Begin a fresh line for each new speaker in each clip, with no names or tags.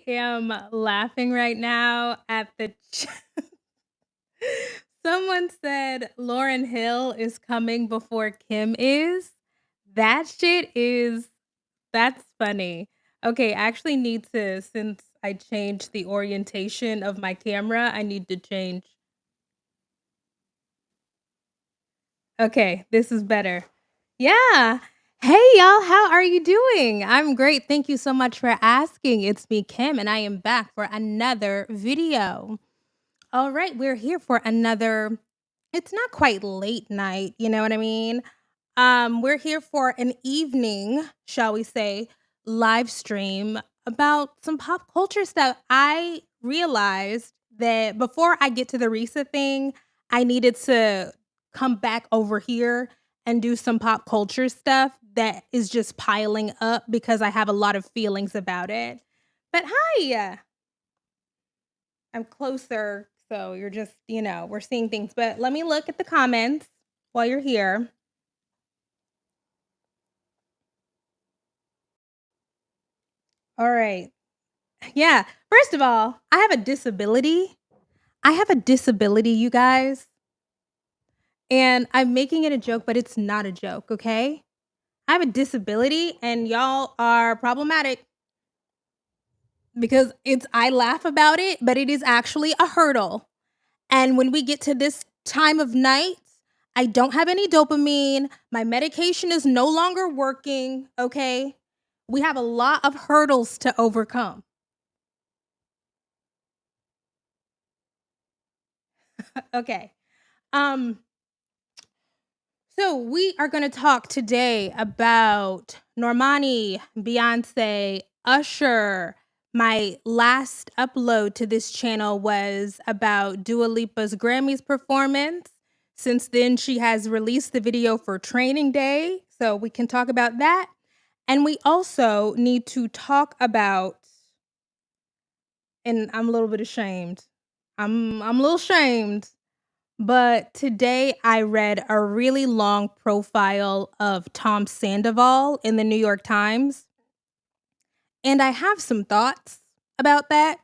am laughing right now at the someone said Lauren Hill is coming before Kim is. That shit is that's funny. Okay, I actually need to since I changed the orientation of my camera, I need to change. Okay, this is better. Yeah. Hey y'all, how are you doing? I'm great. Thank you so much for asking. It's me, Kim, and I am back for another video. All right, we're here for another it's not quite late night, you know what I mean? We're here for an evening, shall we say, live stream about some pop culture stuff. I realized that before I get to the Risa thing, I needed to come back over here and do some pop culture stuff that is just piling up because I have a lot of feelings about it. But hi, I'm closer, so you're just, we're seeing things. But let me look at the comments while you're here. All right. Yeah. First of all, I have a disability. I have a disability, you guys. And I'm making it a joke, but it's not a joke, okay? I have a disability and y'all are problematic because I laugh about it, but it is actually a hurdle. And when we get to this time of night, I don't have any dopamine. My medication is no longer working, okay? We have a lot of hurdles to overcome. Okay. Um So we are going to talk today about Normani, Beyoncé, Usher. My last upload to this channel was about Dua Lipa's Grammys performance. Since then, she has released the video for Training Day, so we can talk about that. And we also need to talk about, and I'm a little bit ashamed. I'm a little ashamed, but today I read a really long profile of Tom Sandoval in the New York Times, and I have some thoughts about that.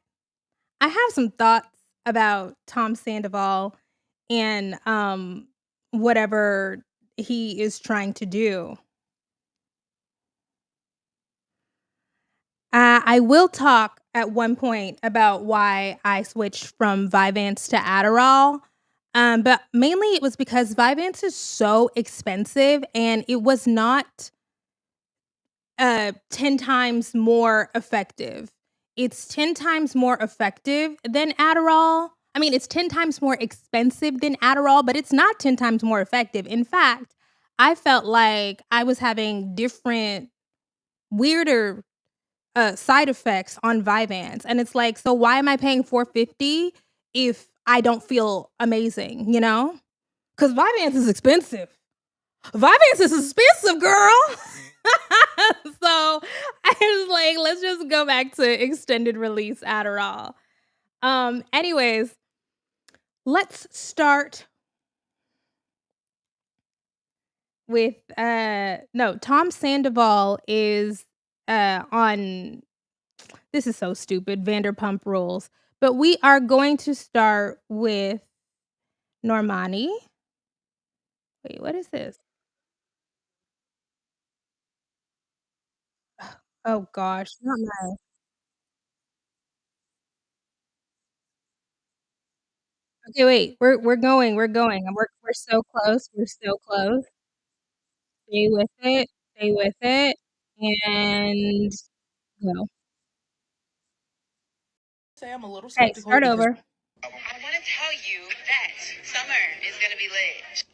I have some thoughts about Tom Sandoval and whatever he is trying to do. I will talk at one point about why I switched from Vyvanse to Adderall. But mainly it was because Vyvanse is so expensive and it was not 10 times more effective. It's 10 times more effective than Adderall. I mean, it's 10 times more expensive than Adderall, but it's not 10 times more effective. In fact, I felt like I was having different, weirder side effects on Vyvanse. And it's like, so why am I paying $450 if I don't feel amazing, you know? Because Vyvanse is expensive. Vyvanse is expensive, girl. So I was like, let's just go back to extended release Adderall. Anyways, let's start with no, Tom Sandoval is on this is so stupid, Vanderpump Rules. But we are going to start with Normani. Wait, what is this? Oh gosh, not my okay, wait, we're going, and we're so close, we're so close. Stay with it, and go.
Say I'm a little
Okay,
skeptical
start
because
over.
I want to tell you that summer is going to be lit.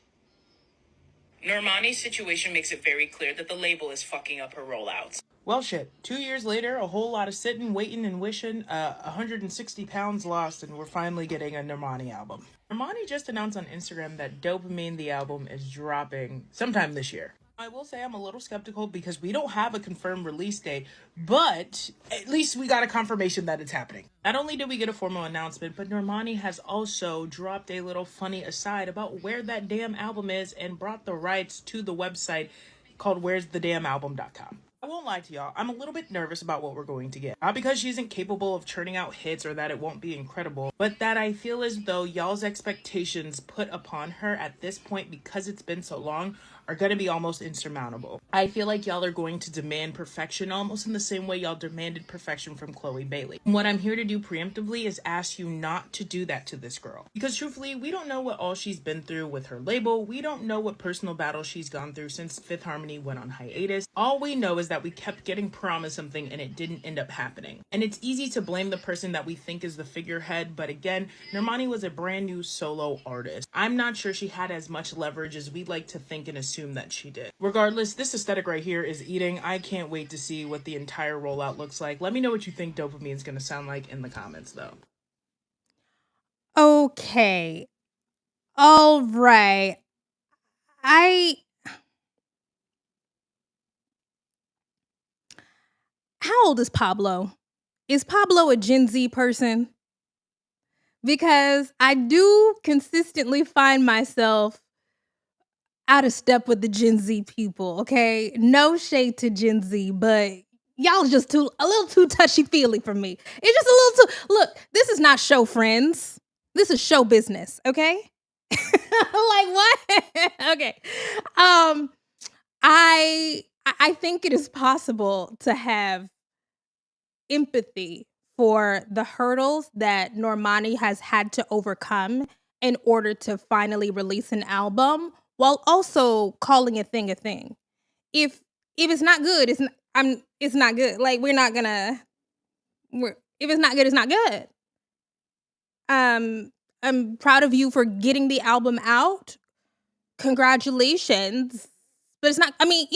Normani's situation makes it very clear that the label is fucking up her rollouts. Well, shit. 2 years later, a whole lot of sitting, waiting, and wishing. 160 pounds lost, and we're finally getting a Normani album. Normani just announced on Instagram that Dopamine, the album, is dropping sometime this year. I will say I'm a little skeptical because we don't have a confirmed release date, but at least we got a confirmation that it's happening. Not only did we get a formal announcement, but Normani has also dropped a little funny aside about where that damn album is and brought the rights to the website called where'sthedamnalbum.com. I won't lie to y'all, I'm a little bit nervous about what we're going to get. Not because she isn't capable of churning out hits or that it won't be incredible, but that I feel as though y'all's expectations put upon her at this point, because it's been so long, are going to be almost insurmountable. I feel like y'all are going to demand perfection almost in the same way y'all demanded perfection from Chloe Bailey. What I'm here to do preemptively is ask you not to do that to this girl. Because truthfully, we don't know what all she's been through with her label. We don't know what personal battles she's gone through since Fifth Harmony went on hiatus. All we know is that we kept getting promised something and it didn't end up happening. And it's easy to blame the person that we think is the figurehead, but again, Normani was a brand new solo artist. I'm not sure she had as much leverage as we'd like to think and assume that she did. Regardless, this aesthetic right here is eating. I can't wait to see what the entire rollout looks like. Let me know what you think Dopamine is going to sound like in the comments though.
Okay. All right. How old is Pablo? Is Pablo a Gen Z person? Because I do consistently find myself out of step with the Gen Z people, okay? No shade to Gen Z, but y'all just a little too touchy-feely for me. It's just a little too, look, this is not show friends. This is show business, okay? Like what? Okay. I think it is possible to have empathy for the hurdles that Normani has had to overcome in order to finally release an album while also calling a thing a thing. If it's not good, it's not good. Like if it's not good, it's not good. I'm proud of you for getting the album out. Congratulations. But it's not, I mean,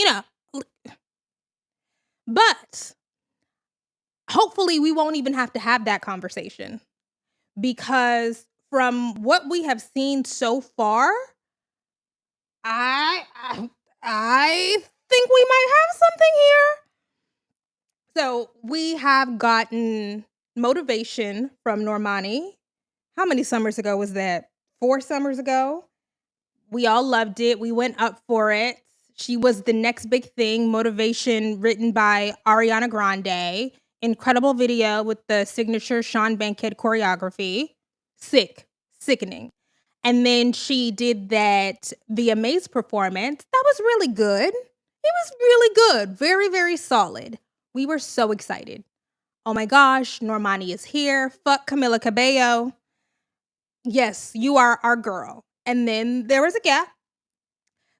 but hopefully we won't even have to have that conversation, because from what we have seen so far, I I think we might have something here. So we have gotten motivation from Normani. How many summers ago was that? 4 summers ago. We all loved it. We went up for it. She was the next big thing. Motivation, written by Ariana Grande. Incredible video with the signature Sean Bankhead choreography. Sickening. And then she did that VMAs performance. That was really good. It was really good. Very, very solid. We were so excited. Oh my gosh, Normani is here. Fuck Camila Cabello. Yes, you are our girl. And then there was a gap.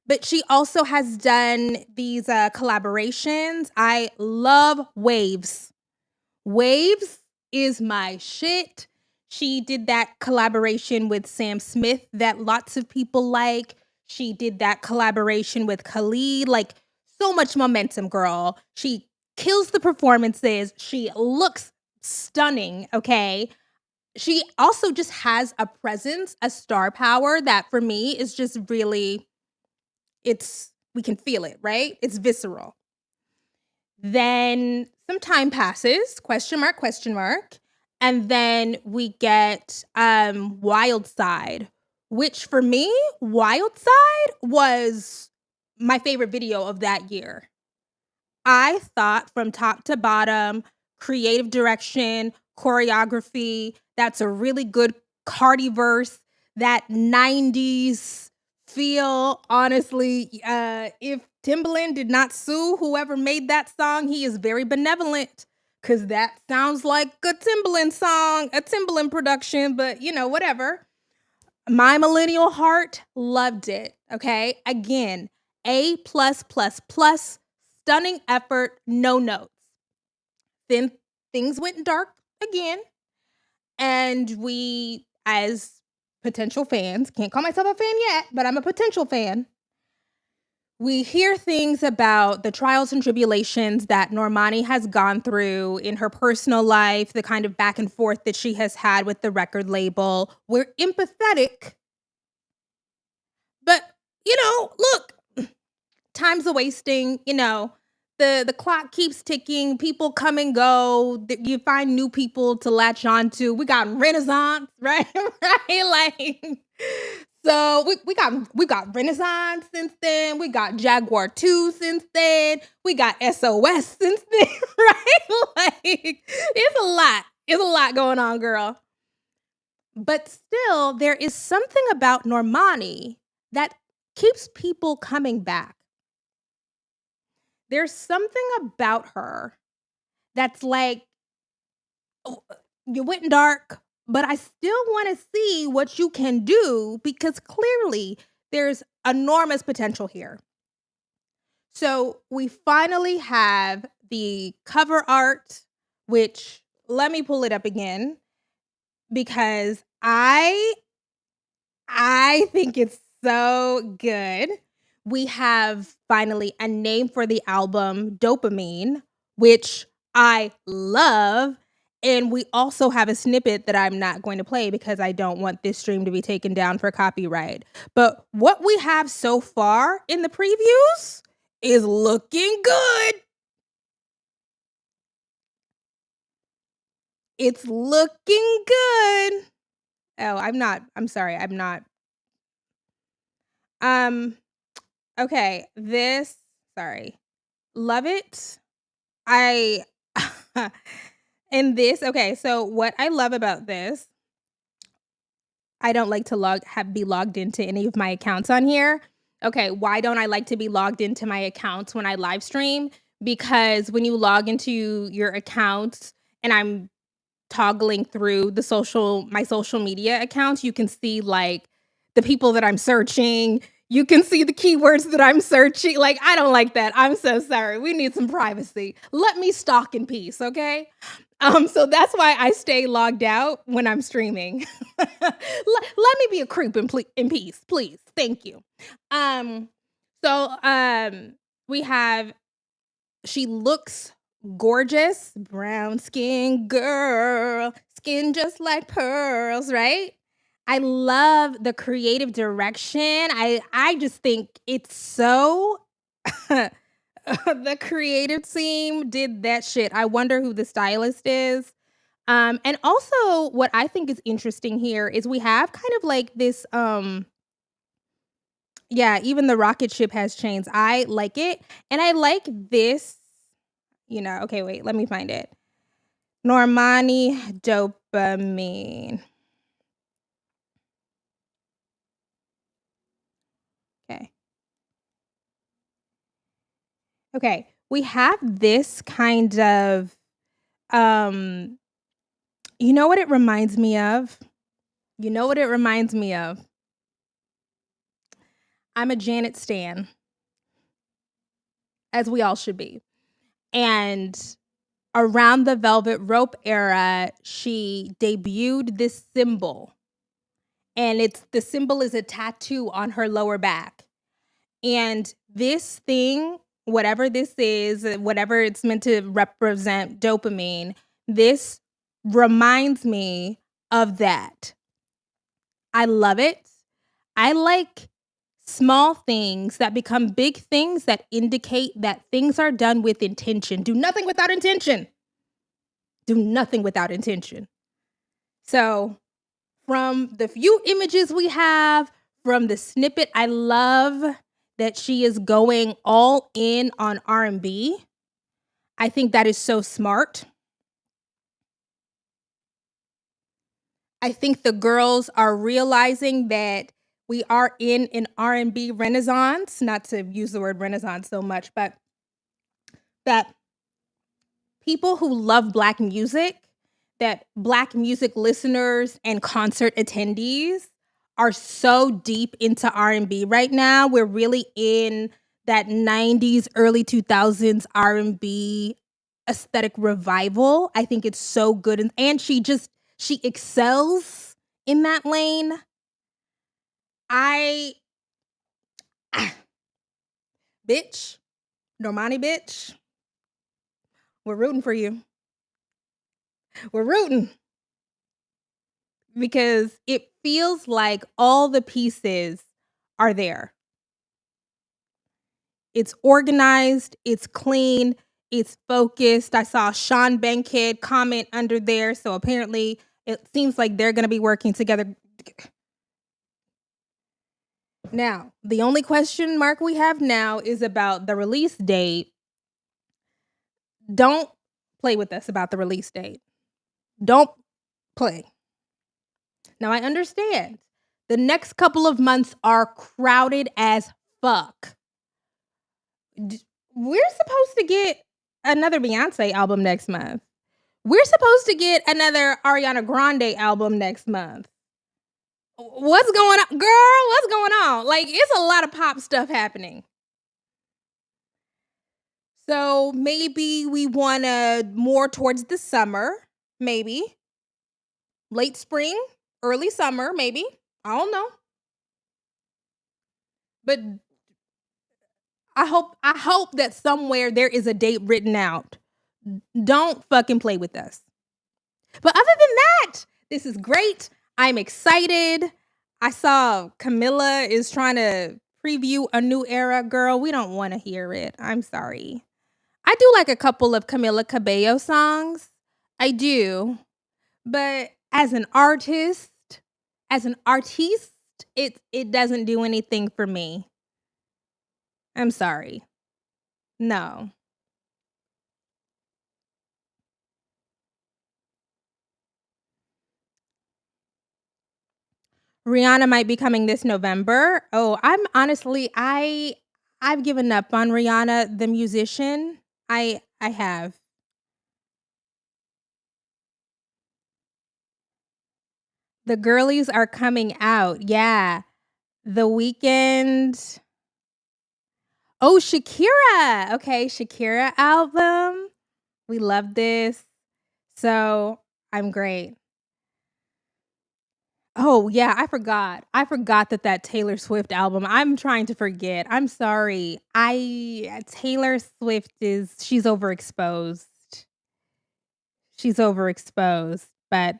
But she also has done these collaborations. I love Waves. Waves is my shit. She did that collaboration with Sam Smith that lots of people like. She did that collaboration with Khalid. Like, so much momentum, girl. She kills the performances. She looks stunning, okay? She also just has a presence, a star power that for me is just really, we can feel it, right? It's visceral. Then some time passes, question mark, and then we get Wild Side, which for me, Wild Side was my favorite video of that year. I thought from top to bottom, creative direction, choreography, that's a really good Cardi verse, that 90s feel. Honestly, if Timbaland did not sue whoever made that song, he is very benevolent, because that sounds like a Timbaland song, a Timbaland production, but whatever. My millennial heart loved it. Okay. Again, A+++, stunning effort, no notes. Then things went dark again. And we, as potential fans, can't call myself a fan yet, but I'm a potential fan. We hear things about the trials and tribulations that Normani has gone through in her personal life, the kind of back and forth that she has had with the record label. We're empathetic. But, look, time's a wasting, the clock keeps ticking, people come and go, you find new people to latch on to. We got Renaissance, right? Right? Like, So we got Renaissance since then. We got Jaguar 2 since then. We got SOS since then, right? Like it's a lot. It's a lot going on, girl. But still, there is something about Normani that keeps people coming back. There's something about her that's like, "Oh, you went dark, but I still want to see what you can do because clearly there's enormous potential here." So we finally have the cover art, which let me pull it up again because I think it's so good. We have finally a name for the album, Dopamine, which I love. And we also have a snippet that I'm not going to play because I don't want this stream to be taken down for copyright. But what we have so far in the previews is looking good. It's looking good. Oh, I'm sorry. I'm not. Okay, sorry. Love it. I in this, okay, so what I love about this, I don't like to be logged into any of my accounts on here. Okay, why don't I like to be logged into my accounts when I live stream? Because when you log into your accounts and I'm toggling through my social media accounts, you can see like the people that I'm searching. You can see the keywords that I'm searching. Like, I don't like that. I'm so sorry. We need some privacy. Let me stalk in peace, okay? So that's why I stay logged out when I'm streaming. Let me be a creep in peace, please. Thank you. So we have she looks gorgeous, brown skin girl, skin just like pearls, right? I love the creative direction. I just think it's so the creative team did that shit. I wonder who the stylist is. And also what I think is interesting here is we have kind of like this yeah, even the rocket ship has chains. I like it. And I like this, okay, wait, let me find it. Normani dopamine. Okay. Okay. We have this kind of you know what it reminds me of? You know what it reminds me of? I'm a Janet stan, as we all should be. And around the Velvet Rope era, she debuted this symbol. And the symbol is a tattoo on her lower back. And this thing, whatever this is, whatever it's meant to represent, dopamine, this reminds me of that. I love it. I like small things that become big things that indicate that things are done with intention. Do nothing without intention. Do nothing without intention. So, from the few images we have, from the snippet, I love that she is going all in on R&B. I think that is so smart. I think the girls are realizing that we are in an R&B renaissance, not to use the word renaissance so much, but that people who love Black music, that Black music listeners and concert attendees are so deep into R&B right now. We're really in that 90s, early 2000s R&B aesthetic revival. I think it's so good. And she excels in that lane. Bitch, Normani bitch, we're rooting for you. We're rooting. Because it feels like all the pieces are there. It's organized, it's clean, it's focused. I saw Sean Bankhead comment under there, so apparently it seems like they're going to be working together. Now, the only question mark we have now is about the release date. Don't play with us about the release date. Don't play. Now, I understand the next couple of months are crowded as fuck. We're supposed to get another Beyoncé album next month. We're supposed to get another Ariana Grande album next month. What's going on? Girl, what's going on? Like, it's a lot of pop stuff happening. So maybe we want to more towards the summer, maybe. Late spring, early summer, maybe. I don't know. But I hope that somewhere there is a date written out. Don't fucking play with us. But other than that, this is great. I'm excited. I saw Camilla is trying to preview a new era. Girl, we don't want to hear it. I'm sorry. I do like a couple of Camila Cabello songs. I do. But as an artiste, it doesn't do anything for me. I'm sorry. No. Rihanna might be coming this November. Oh, I've given up on Rihanna the musician. I have. The girlies are coming out. Yeah. The Weeknd. Oh, Shakira. Okay, Shakira album. We love this. So, I'm great. Oh, yeah, I forgot. I forgot that Taylor Swift album. I'm trying to forget. I'm sorry. Taylor Swift she's overexposed. She's overexposed, but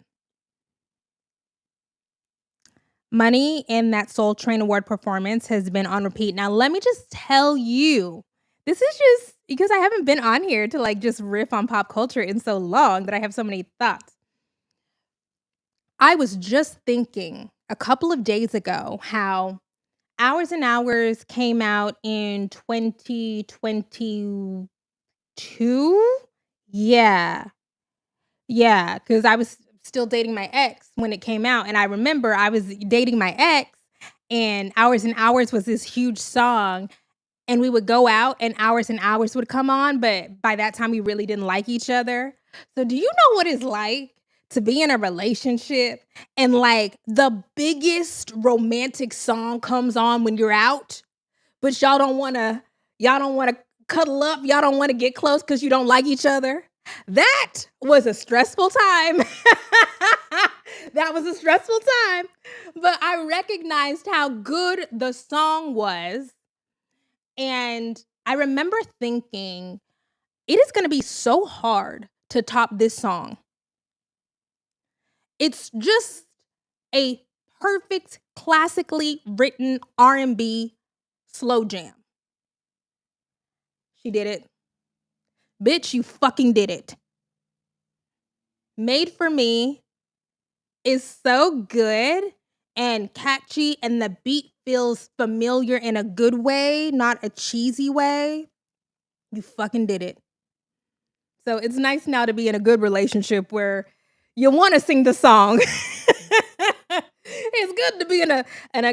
Money in that Soul Train Award performance has been on repeat. Now, let me just tell you, this is just because I haven't been on here to like just riff on pop culture in so long that I have so many thoughts. I was just thinking a couple of days ago how Hours and Hours came out in 2022. Yeah. Yeah, because I was still dating my ex when it came out, and I remember I was dating my ex, and Hours was this huge song, and we would go out, and Hours would come on, but by that time, we really didn't like each other. So do you know what it's like to be in a relationship, and, like, the biggest romantic song comes on when you're out, but y'all don't wanna cuddle up, y'all don't wanna get close because you don't like each other? That was a stressful time. That was a stressful time, but I recognized how good the song was, and I remember thinking, "It is gonna be so hard to top this song." It's just a perfect, classically written R&B slow jam. She did it. Bitch, you fucking did it. Made for Me is so good and catchy, and the beat feels familiar in a good way, not a cheesy way. You fucking did it. So it's nice now to be in a good relationship where you want to sing the song. It's good to be in a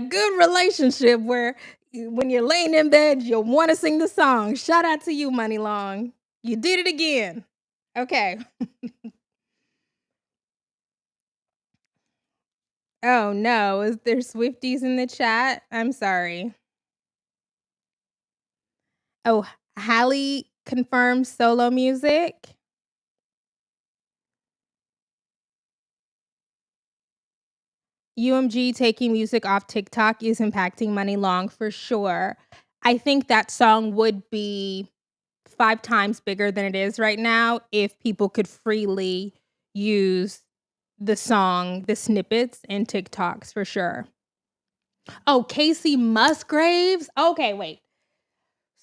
good relationship where when you're laying in bed, you want to sing the song. Shout out to you, Money Long. You did it again. Okay. Oh no, is there Swifties in the chat? I'm sorry. Oh, Hallie confirms solo music. UMG taking music off TikTok is impacting Money Long for sure. I think that song would be 5 times bigger than it is right now if people could freely use the song, the snippets in TikToks for sure. Oh, Casey Musgraves? Okay, wait.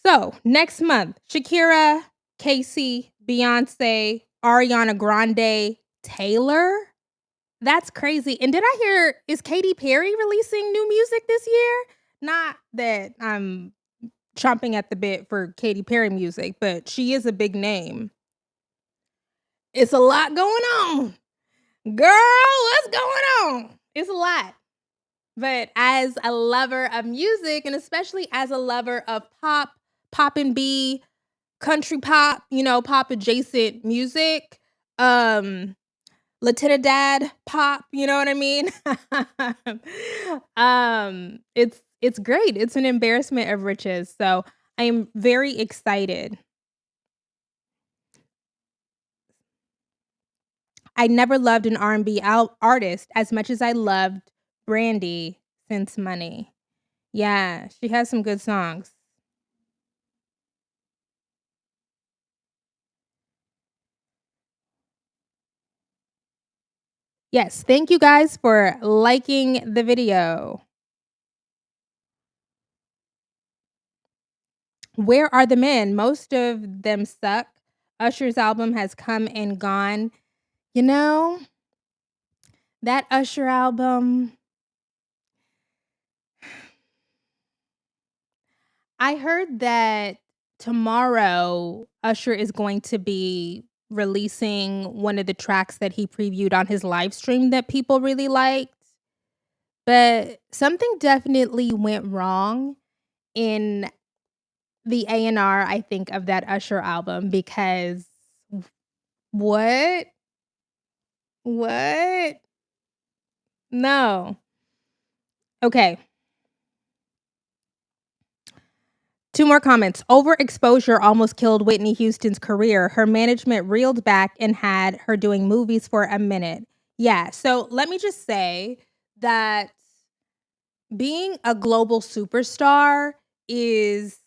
So, next month, Shakira, Casey, Beyoncé, Ariana Grande, Taylor? That's crazy. And did I hear, is Katy Perry releasing new music this year? Not that I'm chomping at the bit for Katy Perry music, but she is a big name. It's a lot going on. Girl, what's going on? It's a lot. But as a lover of music, and especially as a lover of pop and B, country pop, pop adjacent music, Latina Dad pop, you know what I mean? It's great. It's an embarrassment of riches. So I am very excited. I never loved an R&B artist as much as I loved Brandy since Money. Yeah, she has some good songs. Yes, thank you guys for liking the video. Where are the men? Most of them suck. Usher's album has come and gone. You know, that Usher album, I heard that tomorrow Usher is going to be releasing one of the tracks that he previewed on his live stream that people really liked. But something definitely went wrong in the A&R, I think, of that Usher album because what? What? No. Okay. 2 more comments. Overexposure almost killed Whitney Houston's career. Her management reeled back and had her doing movies for a minute. Yeah, so let me just say that being a global superstar is,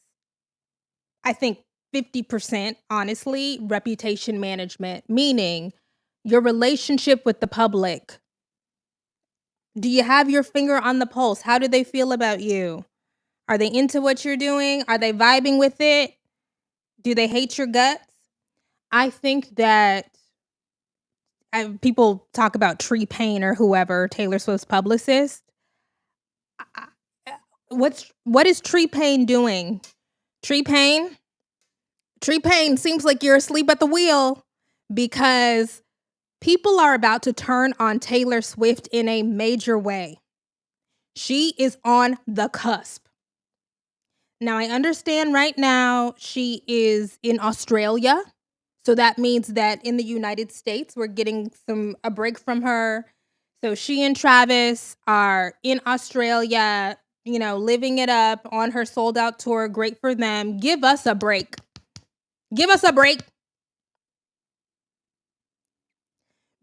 I think, 50% honestly, reputation management, meaning your relationship with the public. Do you have your finger on the pulse? How do they feel about you? Are they into what you're doing? Are they vibing with it? Do they hate your guts? I think that people talk about Tree Payne or whoever, Taylor Swift's publicist. I- what is Tree Payne doing? Tree Payne? Tree Payne seems like you're asleep at the wheel because people are about to turn on Taylor Swift in a major way. She is on the cusp. Now, I understand right now she is in Australia. So that means that in the United States, we're getting a break from her. So she and Travis are in Australia, living it up on her sold out tour. Great for them. Give us a break. Give us a break.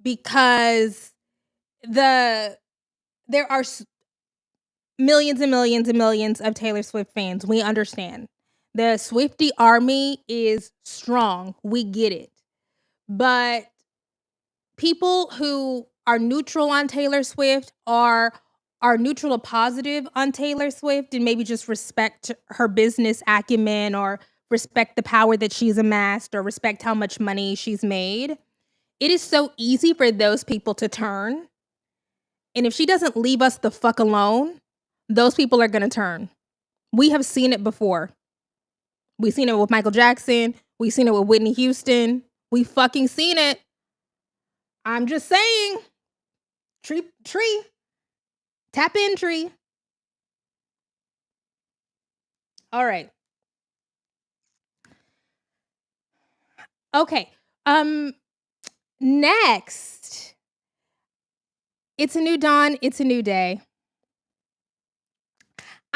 Because there are millions and millions and millions of Taylor Swift fans. We understand. The Swiftie army is strong. We get it. But people who are neutral on Taylor Swift are neutral to positive on Taylor Swift and maybe just respect her business acumen or respect the power that she's amassed or respect how much money she's made. It is so easy for those people to turn. And if she doesn't leave us the fuck alone, those people are going to turn. We have seen it before. We've seen it with Michael Jackson. We've seen it with Whitney Houston. We fucking seen it. I'm just saying. Tree. Tap in, Tree. All right. Okay. Next. It's a new dawn. It's a new day.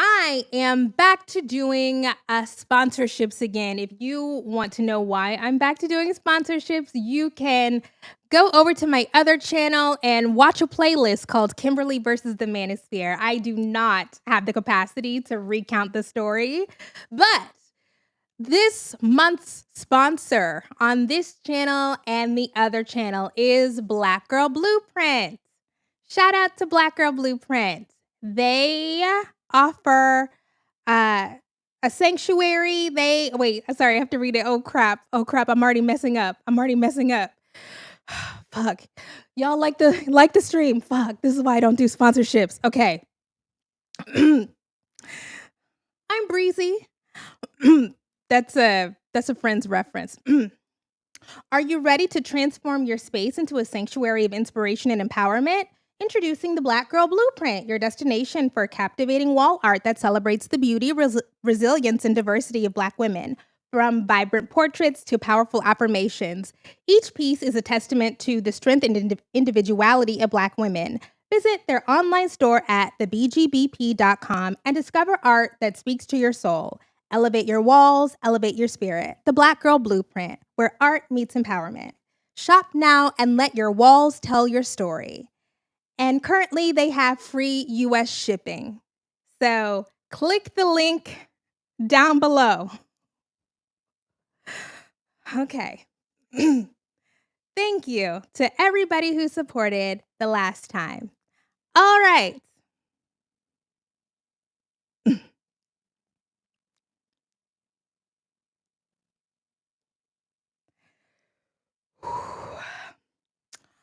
I am back to doing sponsorships again. If you want to know why I'm back to doing sponsorships, you can go over to my other channel and watch a playlist called Kimberly versus the Manosphere. I do not have the capacity to recount the story, but this month's sponsor on this channel and the other channel is Black Girl Blueprint. Shout out to Black Girl Blueprint. They offer a sanctuary. Sorry, I have to read it. Oh crap, I'm already messing up. Fuck. Y'all like the stream. Fuck. This is why I don't do sponsorships. Okay. breezy? That's a friend's reference. Are you ready to transform your space into a sanctuary of inspiration and empowerment? Introducing the Black Girl Blueprint, your destination for captivating wall art that celebrates the beauty, resilience, and diversity of Black women. From vibrant portraits to powerful affirmations, each piece is a testament to the strength and individuality of Black women. Visit their online store at thebgbp.com and discover art that speaks to your soul. Elevate your walls, elevate your spirit. The Black Girl Blueprint, where art meets empowerment. Shop now and let your walls tell your story. And currently, they have free US shipping. So click the link down below. Okay. Thank you to everybody who supported the last time. All right.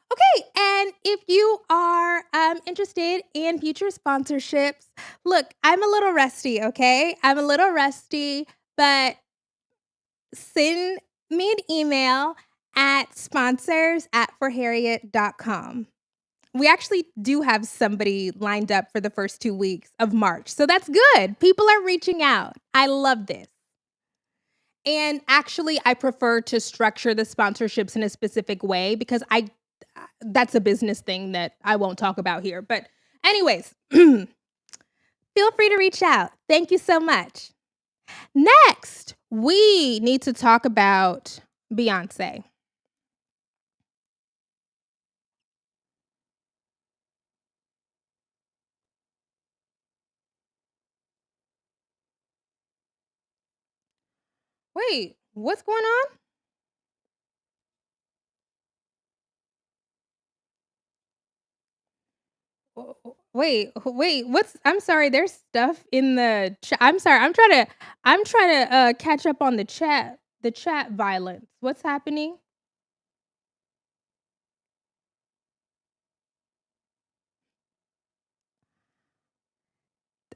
Okay, and if you are interested in future sponsorships, look, I'm a little rusty, okay? I'm a little rusty, but send me an email at sponsors@forharriet.com. We actually do have somebody lined up for the first 2 weeks of March, so that's good. People are reaching out. I love this. And actually, I prefer to structure the sponsorships in a specific way because that's a business thing that I won't talk about here. But anyways, feel free to reach out. Thank you so much. Next, we need to talk about Beyoncé. Wait, what's going on? Wait, what's I'm sorry, there's stuff in the chat. I'm sorry. I'm trying to catch up on the chat violence. What's happening?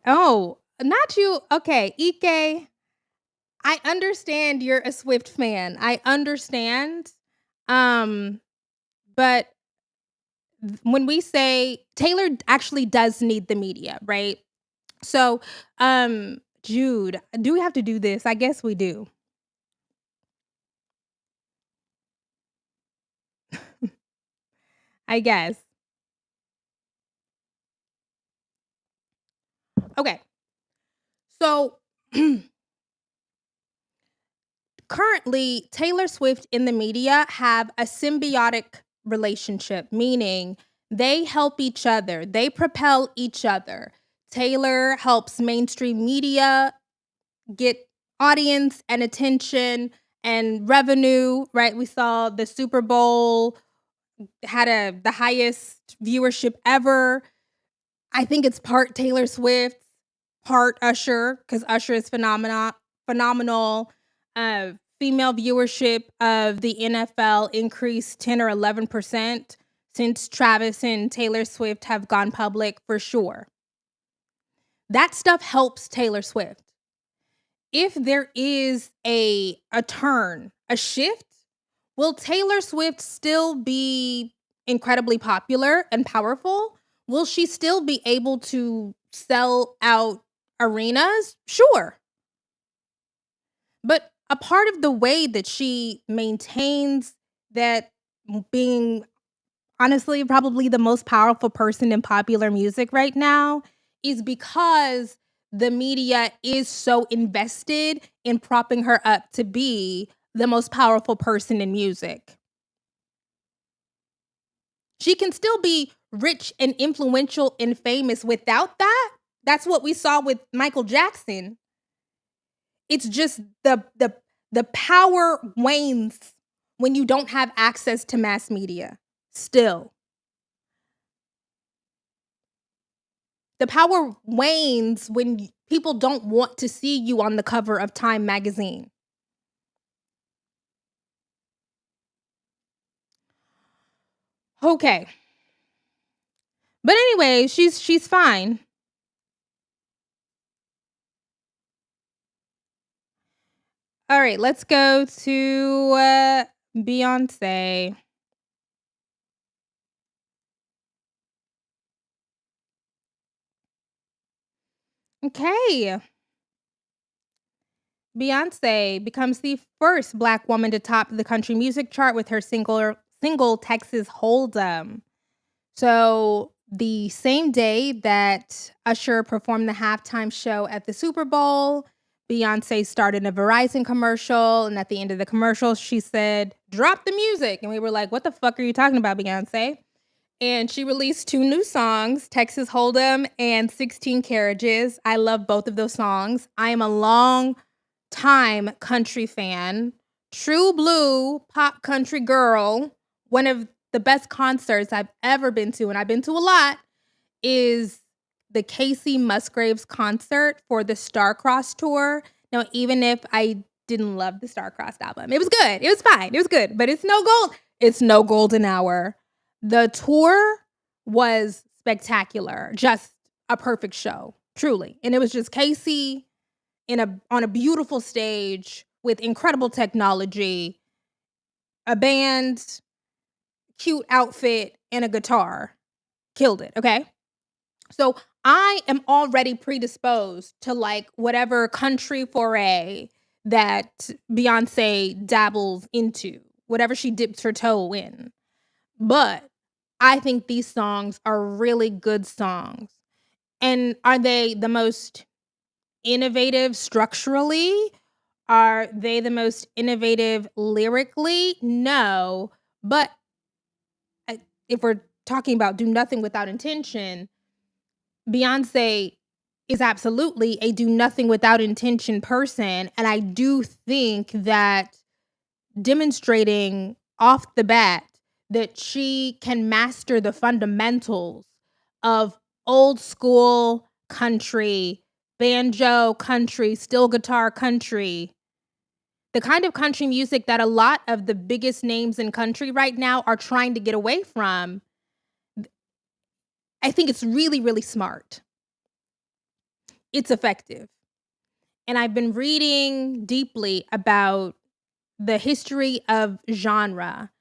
Oh, not you. Okay, Ike, I understand you're a Swift fan. I understand. Um, but when we say Taylor actually does need the media, right? So, Jude, do we have to do this? I guess we do. I guess. Okay. So, currently, Taylor Swift and the media have a symbiotic relationship, meaning they help each other, they propel each other. Taylor helps mainstream media get audience and attention and revenue, right? We saw the Super Bowl had the highest viewership ever. I think it's part Taylor Swift, part Usher, because Usher is phenomenal. Female viewership of the NFL increased 10 or 11% since Travis and Taylor Swift have gone public for sure. That stuff helps Taylor Swift. If there is a turn, a shift, will Taylor Swift still be incredibly popular and powerful? Will she still be able to sell out arenas? Sure. But a part of the way that she maintains that being honestly probably the most powerful person in popular music right now is because the media is so invested in propping her up to be the most powerful person in music. She can still be rich and influential and famous without that. That's what we saw with Michael Jackson. It's just the power wanes when you don't have access to mass media. Still. The power wanes when people don't want to see you on the cover of Time magazine. Okay. But anyway, she's fine. All right, let's go to Beyoncé. Okay. Beyoncé becomes the first Black woman to top the country music chart with her single Texas Hold'em. So, the same day that Usher performed the halftime show at the Super Bowl, Beyoncé started a Verizon commercial. And at the end of the commercial, she said, "Drop the music." And we were like, "What the fuck are you talking about, Beyoncé?" And she released 2 new songs, Texas Hold'em and 16 Carriages. I love both of those songs. I am a long time country fan, true blue pop country girl. One of the best concerts I've ever been to, and I've been to a lot, is the Casey Musgraves concert for the Starcrossed tour. Now, even if I didn't love the Starcrossed album, it was good. It was fine. It was good, but it's no gold. It's no golden hour. The tour was spectacular. Just a perfect show, truly. And it was just Casey on a beautiful stage with incredible technology, a band, cute outfit, and a guitar. Killed it, okay? So I am already predisposed to like whatever country foray that Beyoncé dabbles into, whatever she dips her toe in. But I think these songs are really good songs. And are they the most innovative structurally? Are they the most innovative lyrically? No. But if we're talking about do nothing without intention, Beyoncé is absolutely a do nothing without intention person. And I do think that demonstrating off the bat that she can master the fundamentals of old school country, banjo country, steel guitar country, the kind of country music that a lot of the biggest names in country right now are trying to get away from. I think it's really, really smart. It's effective. And I've been reading deeply about the history of genre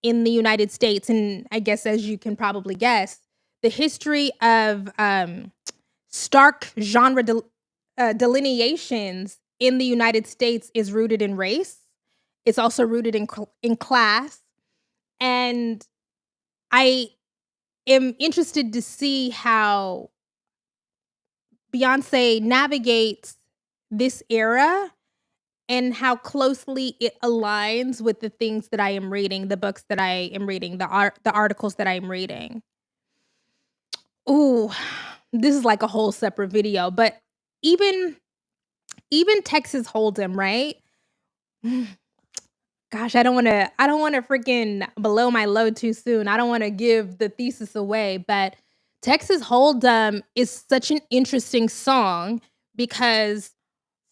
in the United States. And I guess, as you can probably guess, the history of stark genre delineations in the United States is rooted in race. It's also rooted in class. And I am interested to see how Beyoncé navigates this era and how closely it aligns with the things that I am reading, the books that I am reading, the articles that I'm reading. Ooh, this is like a whole separate video, but even Texas Hold'em, right? Gosh, I don't wanna freaking blow my load too soon. I don't wanna give the thesis away, but Texas Hold'em is such an interesting song because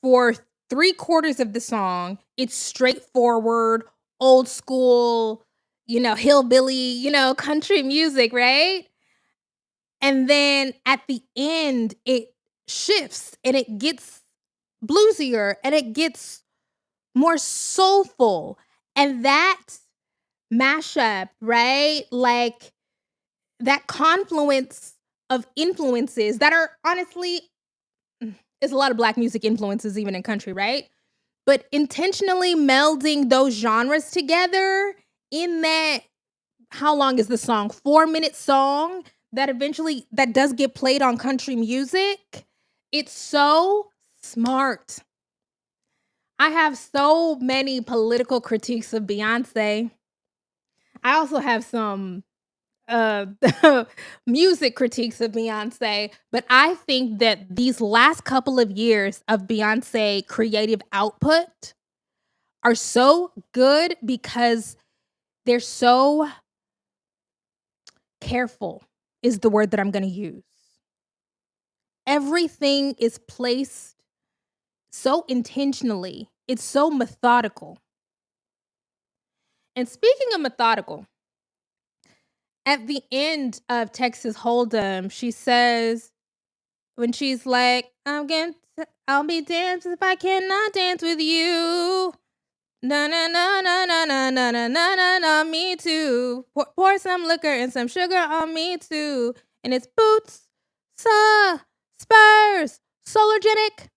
for 3/4 of the song, it's straightforward, old school, hillbilly, country music, right? And then at the end, it shifts and it gets bluesier and it gets more soulful. And that mashup, right? Like that confluence of influences that are honestly, there's a lot of Black music influences even in country, right? But intentionally melding those genres together in that, how long is the song? 4-minute song that does get played on country music. It's so smart. I have so many political critiques of Beyoncé. I also have some uh music critiques of Beyoncé, but I think that these last couple of years of Beyoncé creative output are so good because they're so careful, is the word that I'm going to use. Everything is placed so intentionally. It's so methodical. And speaking of methodical, at the end of Texas Hold'em, she says, when she's like, I'll be damned if I cannot dance with you. Na na na na na na na na na na na. Me too. Pour some liquor and some sugar on me too. And it's boots, spurs, solargenic.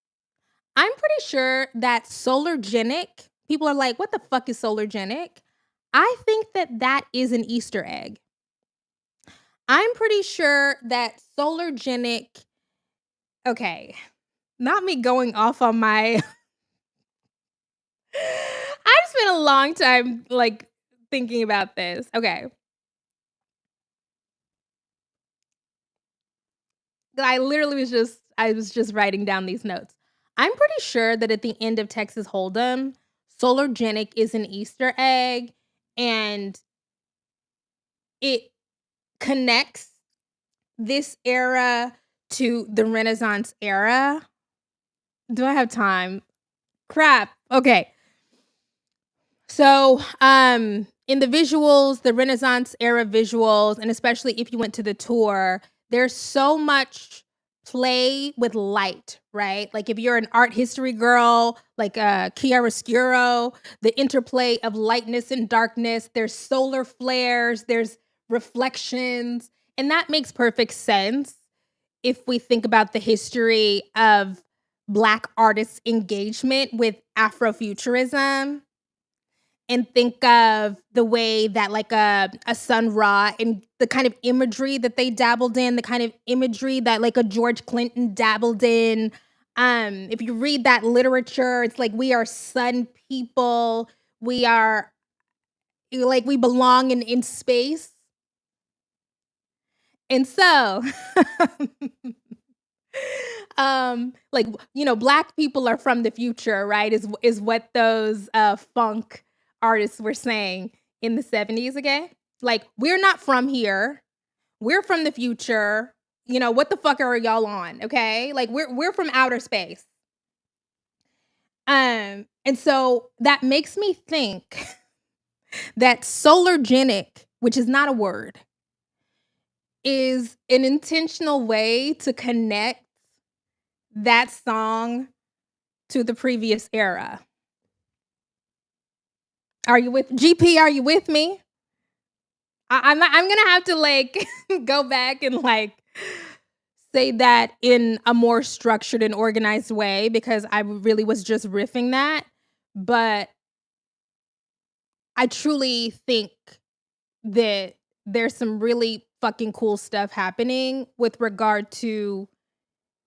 I'm pretty sure that solargenic. People are like, what the fuck is solargenic? I think that that is an Easter egg. I'm pretty sure that solargenic. Okay, not me going off on my. I've spent a long time like thinking about this. Okay. I was just writing down these notes. I'm pretty sure that at the end of Texas Hold'em, solargenic is an Easter egg and it connects this era to the Renaissance era. Do I have time? Crap. Okay. So, in the visuals, the Renaissance era visuals, and especially if you went to the tour, there's so much play with light, right? Like if you're an art history girl, like chiaroscuro, the interplay of lightness and darkness, there's solar flares, there's reflections, and that makes perfect sense if we think about the history of Black artists' engagement with Afrofuturism and think of the way that like a Sun Ra and the kind of imagery that they dabbled in, the kind of imagery that like a George Clinton dabbled in. If you read that literature, it's like we are sun people. We are like we belong in space. And so like Black people are from the future, right? Is what those funk artists were saying in the 70s, okay? Like, we're not from here. We're from the future. What the fuck are y'all on, okay? Like we're from outer space. And so that makes me think that solargenic, which is not a word, is an intentional way to connect that song to the previous era. Are you with GP? Are you with me? I'm gonna have to like go back and like say that in a more structured and organized way because I really was just riffing that. But I truly think that there's some really fucking cool stuff happening with regard to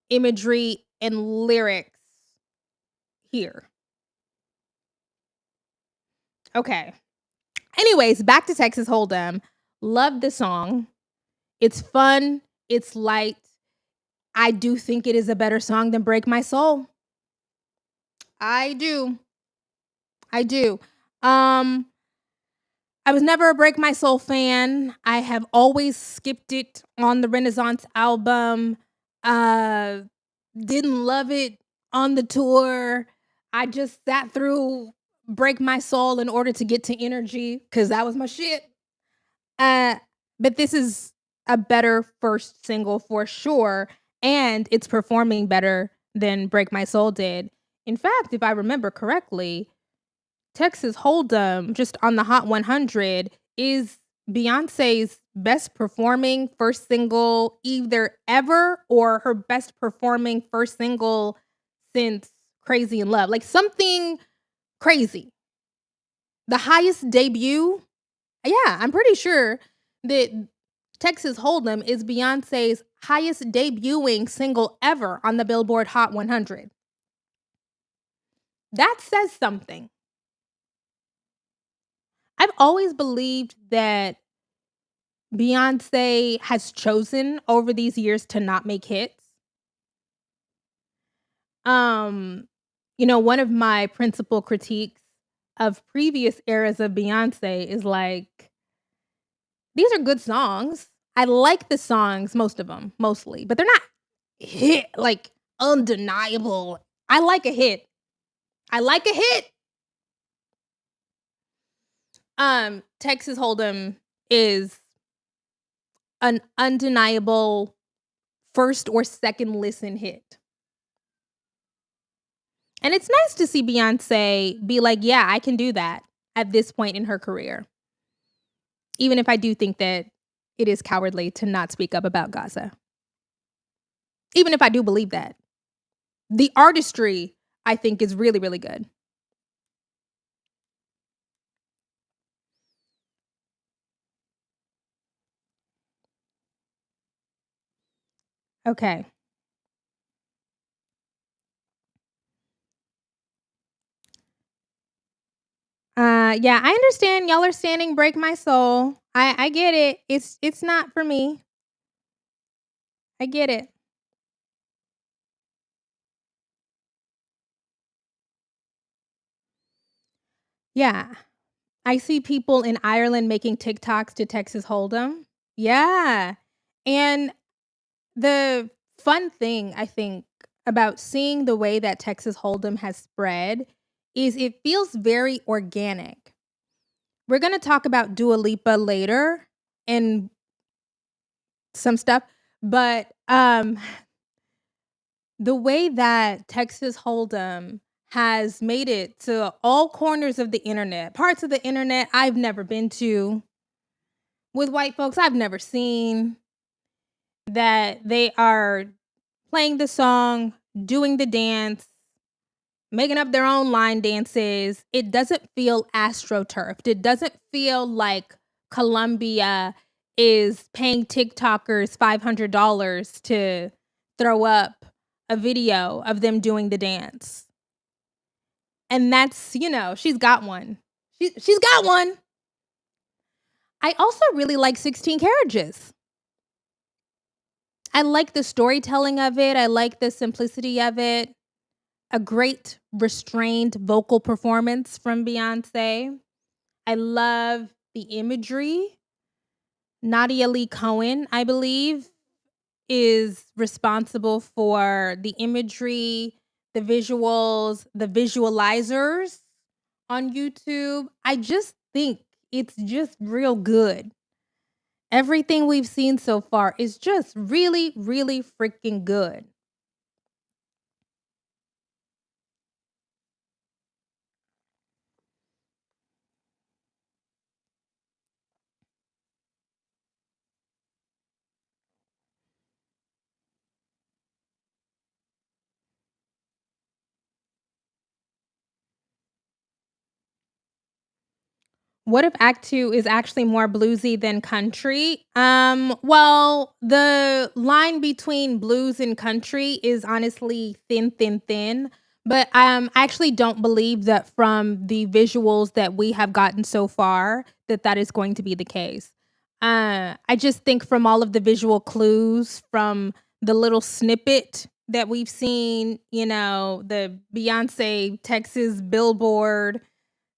imagery and lyrics here. Okay. Anyways, back to Texas Hold'em. Love the song. It's fun. It's light. I do think it is a better song than Break My Soul. I do. I do. I was never a Break My Soul fan. I have always skipped it on the Renaissance album. Didn't love it on the tour. I just sat through Break My Soul in order to get to Energy because that was my shit. But this is a better first single for sure, and it's performing better than Break My Soul did. In fact, if I remember correctly, Texas Hold'em, just on the Hot 100, is Beyonce's best performing first single either ever or her best performing first single since Crazy in Love. Like something crazy. The highest debut. Yeah, I'm pretty sure that Texas Hold'em is Beyonce's highest debuting single ever on the Billboard Hot 100. That says something. I've always believed that Beyonce has chosen over these years to not make hits. One of my principal critiques of previous eras of Beyonce is like, these are good songs. I like the songs, most of them, mostly, but they're not hit, like undeniable. I like a hit. I like a hit. Texas Hold'em is an undeniable first or second listen hit. And it's nice to see Beyoncé be like, yeah, I can do that at this point in her career. Even if I do think that it is cowardly to not speak up about Gaza. Even if I do believe that. The artistry, I think, is really, really good. Okay. Yeah, I understand y'all are standing break my soul. I get it. It's not for me. I get it. Yeah. I see people in Ireland making TikToks to Texas Hold'em. Yeah. And the fun thing, I think, about seeing the way that Texas Hold'em has spread is it feels very organic. We're gonna talk about Dua Lipa later and some stuff, but, the way that Texas Hold'em has made it to all corners of the internet, parts of the internet I've never been to, with white folks I've never seen, that they are playing the song, doing the dance, making up their own line dances. It doesn't feel astroturfed. It doesn't feel like Colombia is paying TikTokers $500 to throw up a video of them doing the dance. And that's, she's got one. She's got one. I also really like 16 Carriages. I like the storytelling of it. I like the simplicity of it. A great restrained vocal performance from Beyoncé. I love the imagery. Nadia Lee Cohen, I believe, is responsible for the imagery, the visuals, the visualizers on YouTube. I just think it's just real good. Everything we've seen so far is just really, really freaking good. What if Act 2 is actually more bluesy than country? Well, the line between blues and country is honestly thin, thin, thin. But I actually don't believe that from the visuals that we have gotten so far that that is going to be the case. I just think from all of the visual clues, from the little snippet that we've seen, the Beyonce Texas billboard,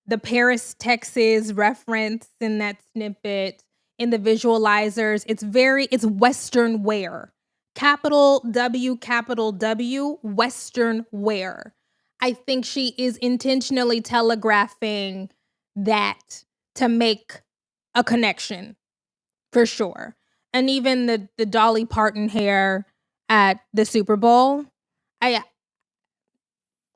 the Paris, Texas reference in that snippet, in the visualizers. It's Western wear. Capital W, Western wear. I think she is intentionally telegraphing that to make a connection for sure. And even the Dolly Parton hair at the Super Bowl. I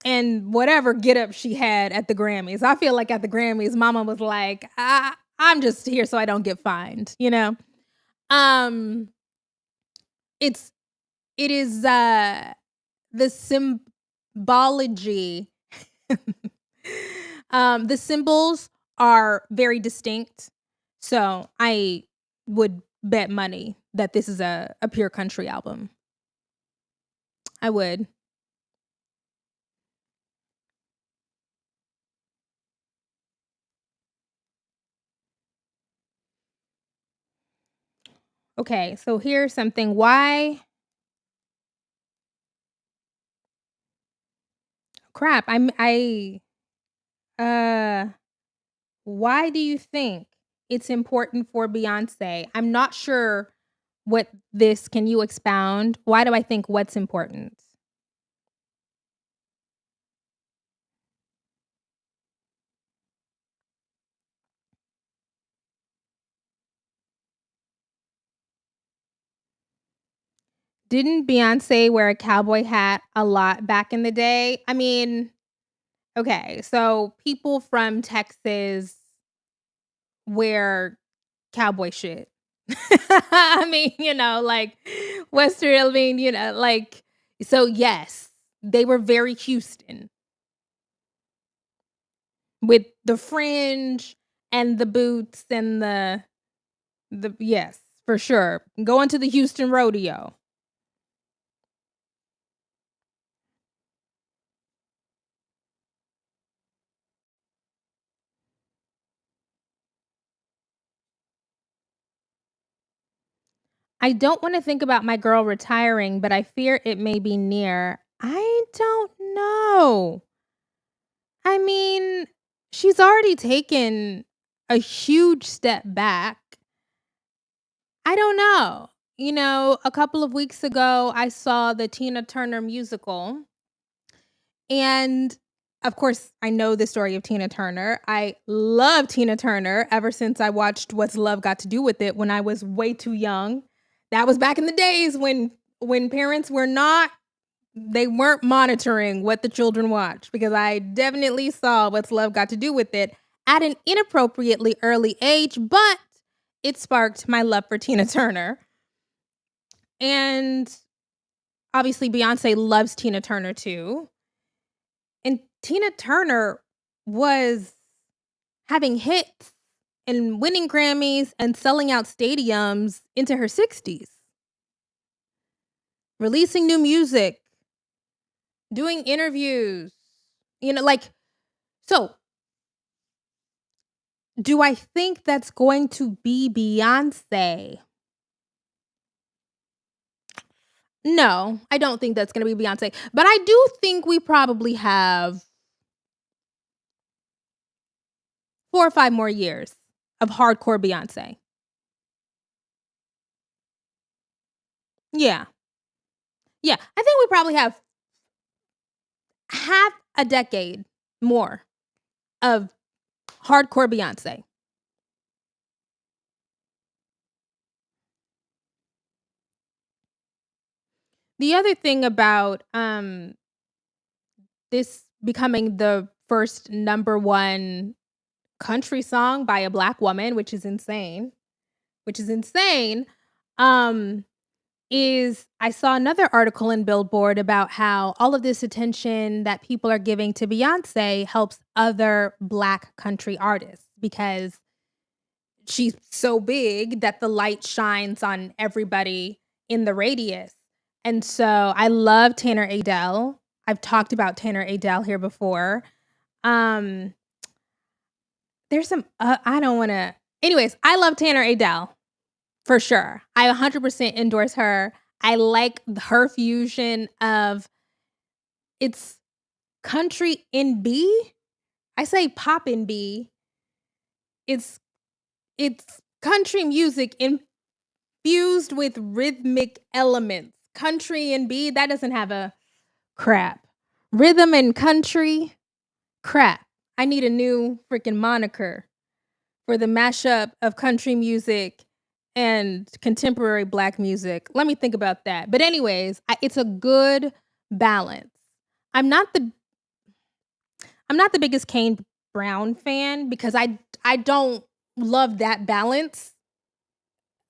and whatever get up she had at the Grammys. I feel like at the Grammys, Mama was like, I'm just here so I don't get fined, Um, it's it is the symbology. The symbols are very distinct. So I would bet money that this is a pure country album. I would. Okay, so here's something. Crap, uh why do you think it's important for Beyoncé? I'm not sure what this can you expound? Why do I think what's important? Didn't Beyoncé wear a cowboy hat a lot back in the day? I mean, Okay, so people from Texas wear cowboy shit. I mean, like Western, I mean, like, so yes, they were very Houston with the fringe and the boots and yes, for sure. Going to the Houston rodeo. I don't want to think about my girl retiring, but I fear it may be near. I don't know. I mean, she's already taken a huge step back. I don't know. A couple of weeks ago, I saw the Tina Turner musical. And of course, I know the story of Tina Turner. I love Tina Turner ever since I watched What's Love Got to Do with It when I was way too young. That was back in the days when parents weren't monitoring what the children watched, because I definitely saw What's Love Got to Do with It at an inappropriately early age, but it sparked my love for Tina Turner. And obviously Beyoncé loves Tina Turner too. And Tina Turner was having hits and winning Grammys and selling out stadiums into her 60s, releasing new music, doing interviews. Like, so do I think that's going to be Beyoncé? No, I don't think that's going to be Beyoncé. But I do think we probably have 4 or 5 more years of hardcore Beyoncé. Yeah. Yeah. I think we probably have half a decade more of hardcore Beyoncé. The other thing about this becoming the first number 1 country song by a Black woman, which is insane, um, is I saw another article in Billboard about how all of this attention that people are giving to Beyoncé helps other Black country artists, because she's so big that the light shines on everybody in the radius. And so I love Tanner Adele. I've talked about Tanner Adele here before. Um, there's some I don't want to. Anyways, I love Tanner Adele for sure. I 100% endorse her. I like her fusion of, it's country in B. I say pop in B. It's it's country music infused with rhythmic elements. Country and B, that doesn't have a crap. Rhythm and country, crap. I need a new freaking moniker for the mashup of country music and contemporary Black music. Let me think about that. But anyways, it's a good balance. I'm not the I'm not the biggest Kane Brown fan, because I don't love that balance.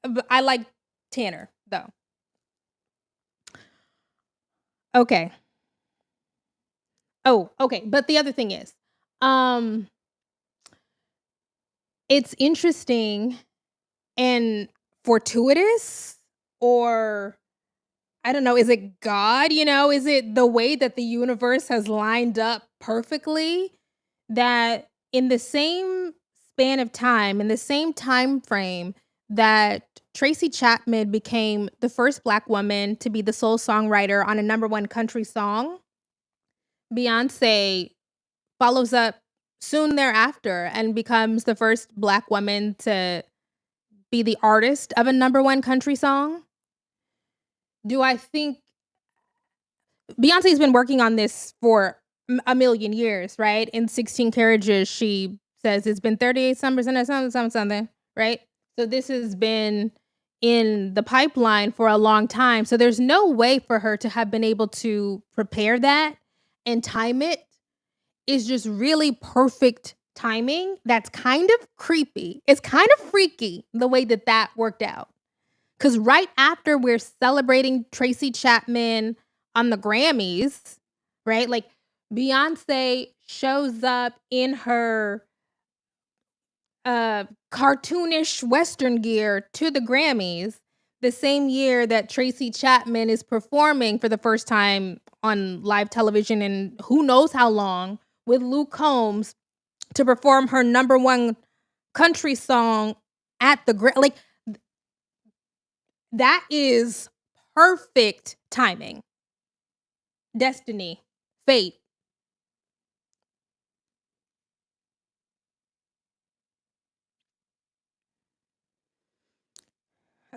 But I like Tanner though. Okay. Oh, okay. But the other thing is, um, it's interesting and fortuitous, or I don't know, is it God? Is it the way that the universe has lined up perfectly that in the same span of time, in the same time frame that Tracy Chapman became the first Black woman to be the sole songwriter on a number 1 country song, Beyoncé follows up soon thereafter and becomes the first Black woman to be the artist of a number 1 country song? Do I think Beyoncé's been working on this for a million years, right? In 16 Carriages, she says it's been 38 summers and a something, right? So this has been in the pipeline for a long time. So there's no way for her to have been able to prepare that and time it is just really perfect timing. That's kind of creepy. It's kind of freaky the way that that worked out. Because right after we're celebrating Tracy Chapman on the Grammys, right? Like Beyonce shows up in her cartoonish Western gear to the Grammys the same year that Tracy Chapman is performing for the first time on live television in who knows how long with Luke Combs to perform her number one country song at the like that is perfect timing. Destiny, fate.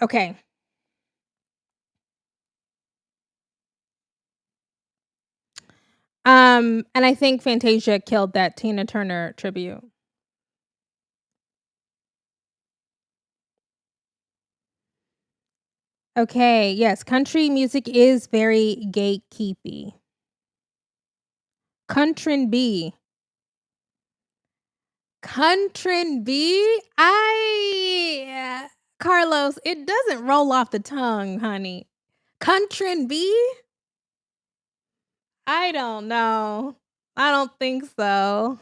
Okay. And I think Fantasia killed that Tina Turner tribute. Okay, yes, country music is very gatekeepy. Countrin B. Countrin B? Carlos, it doesn't roll off the tongue, honey. Countrin B? I don't know. I don't think so.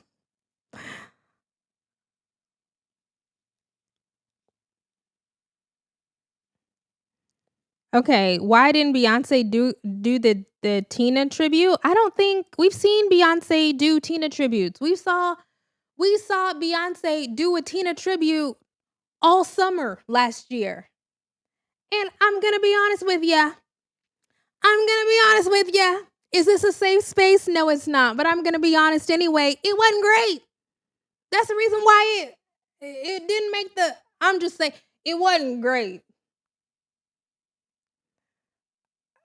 Okay, why didn't Beyonce do the Tina tribute? I don't think we've seen Beyonce do Tina tributes. We saw Beyonce do a Tina tribute all summer last year. And I'm going to be honest with ya. I'm going to be honest with ya. Is this a safe space? No, it's not. But I'm going to be honest anyway. It wasn't great. That's the reason why it didn't make the I'm just saying it wasn't great.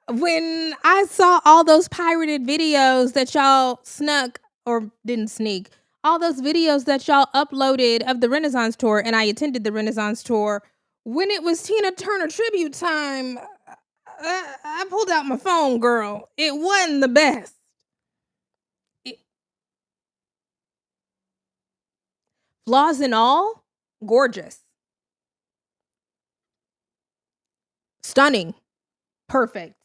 When I saw all those pirated videos that y'all snuck or didn't sneak, all those videos that y'all uploaded of the Renaissance tour, and I attended the Renaissance tour, when it was Tina Turner tribute time, I pulled out my phone, girl. It wasn't the best. It, flaws and all, gorgeous, stunning, perfect.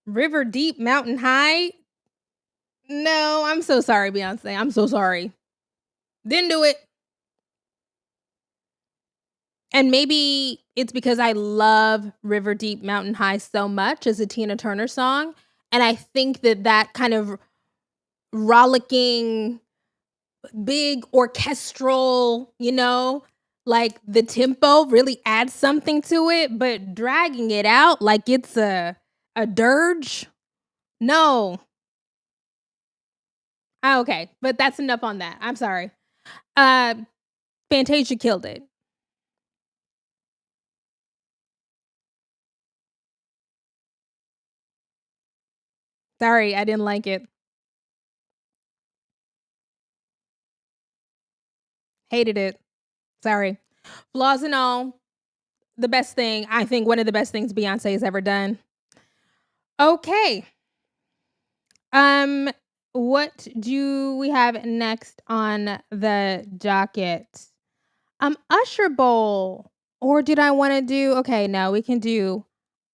River deep, mountain high. No, I'm so sorry, Beyonce. I'm so sorry. Didn't do it. And maybe it's because I love River Deep Mountain High so much as a Tina Turner song. And I think that that kind of rollicking, big orchestral, like the tempo really adds something to it, but dragging it out like it's a dirge. No. Okay, but that's enough on that. I'm sorry. Uh Fantasia killed it. Sorry, I didn't like it. Hated it. Sorry. Flaws and all, the best thing, I think one of the best things Beyonce has ever done. Okay. Um, what do we have next on the docket? Usher Bowl. Or did I want to do okay, no, we can do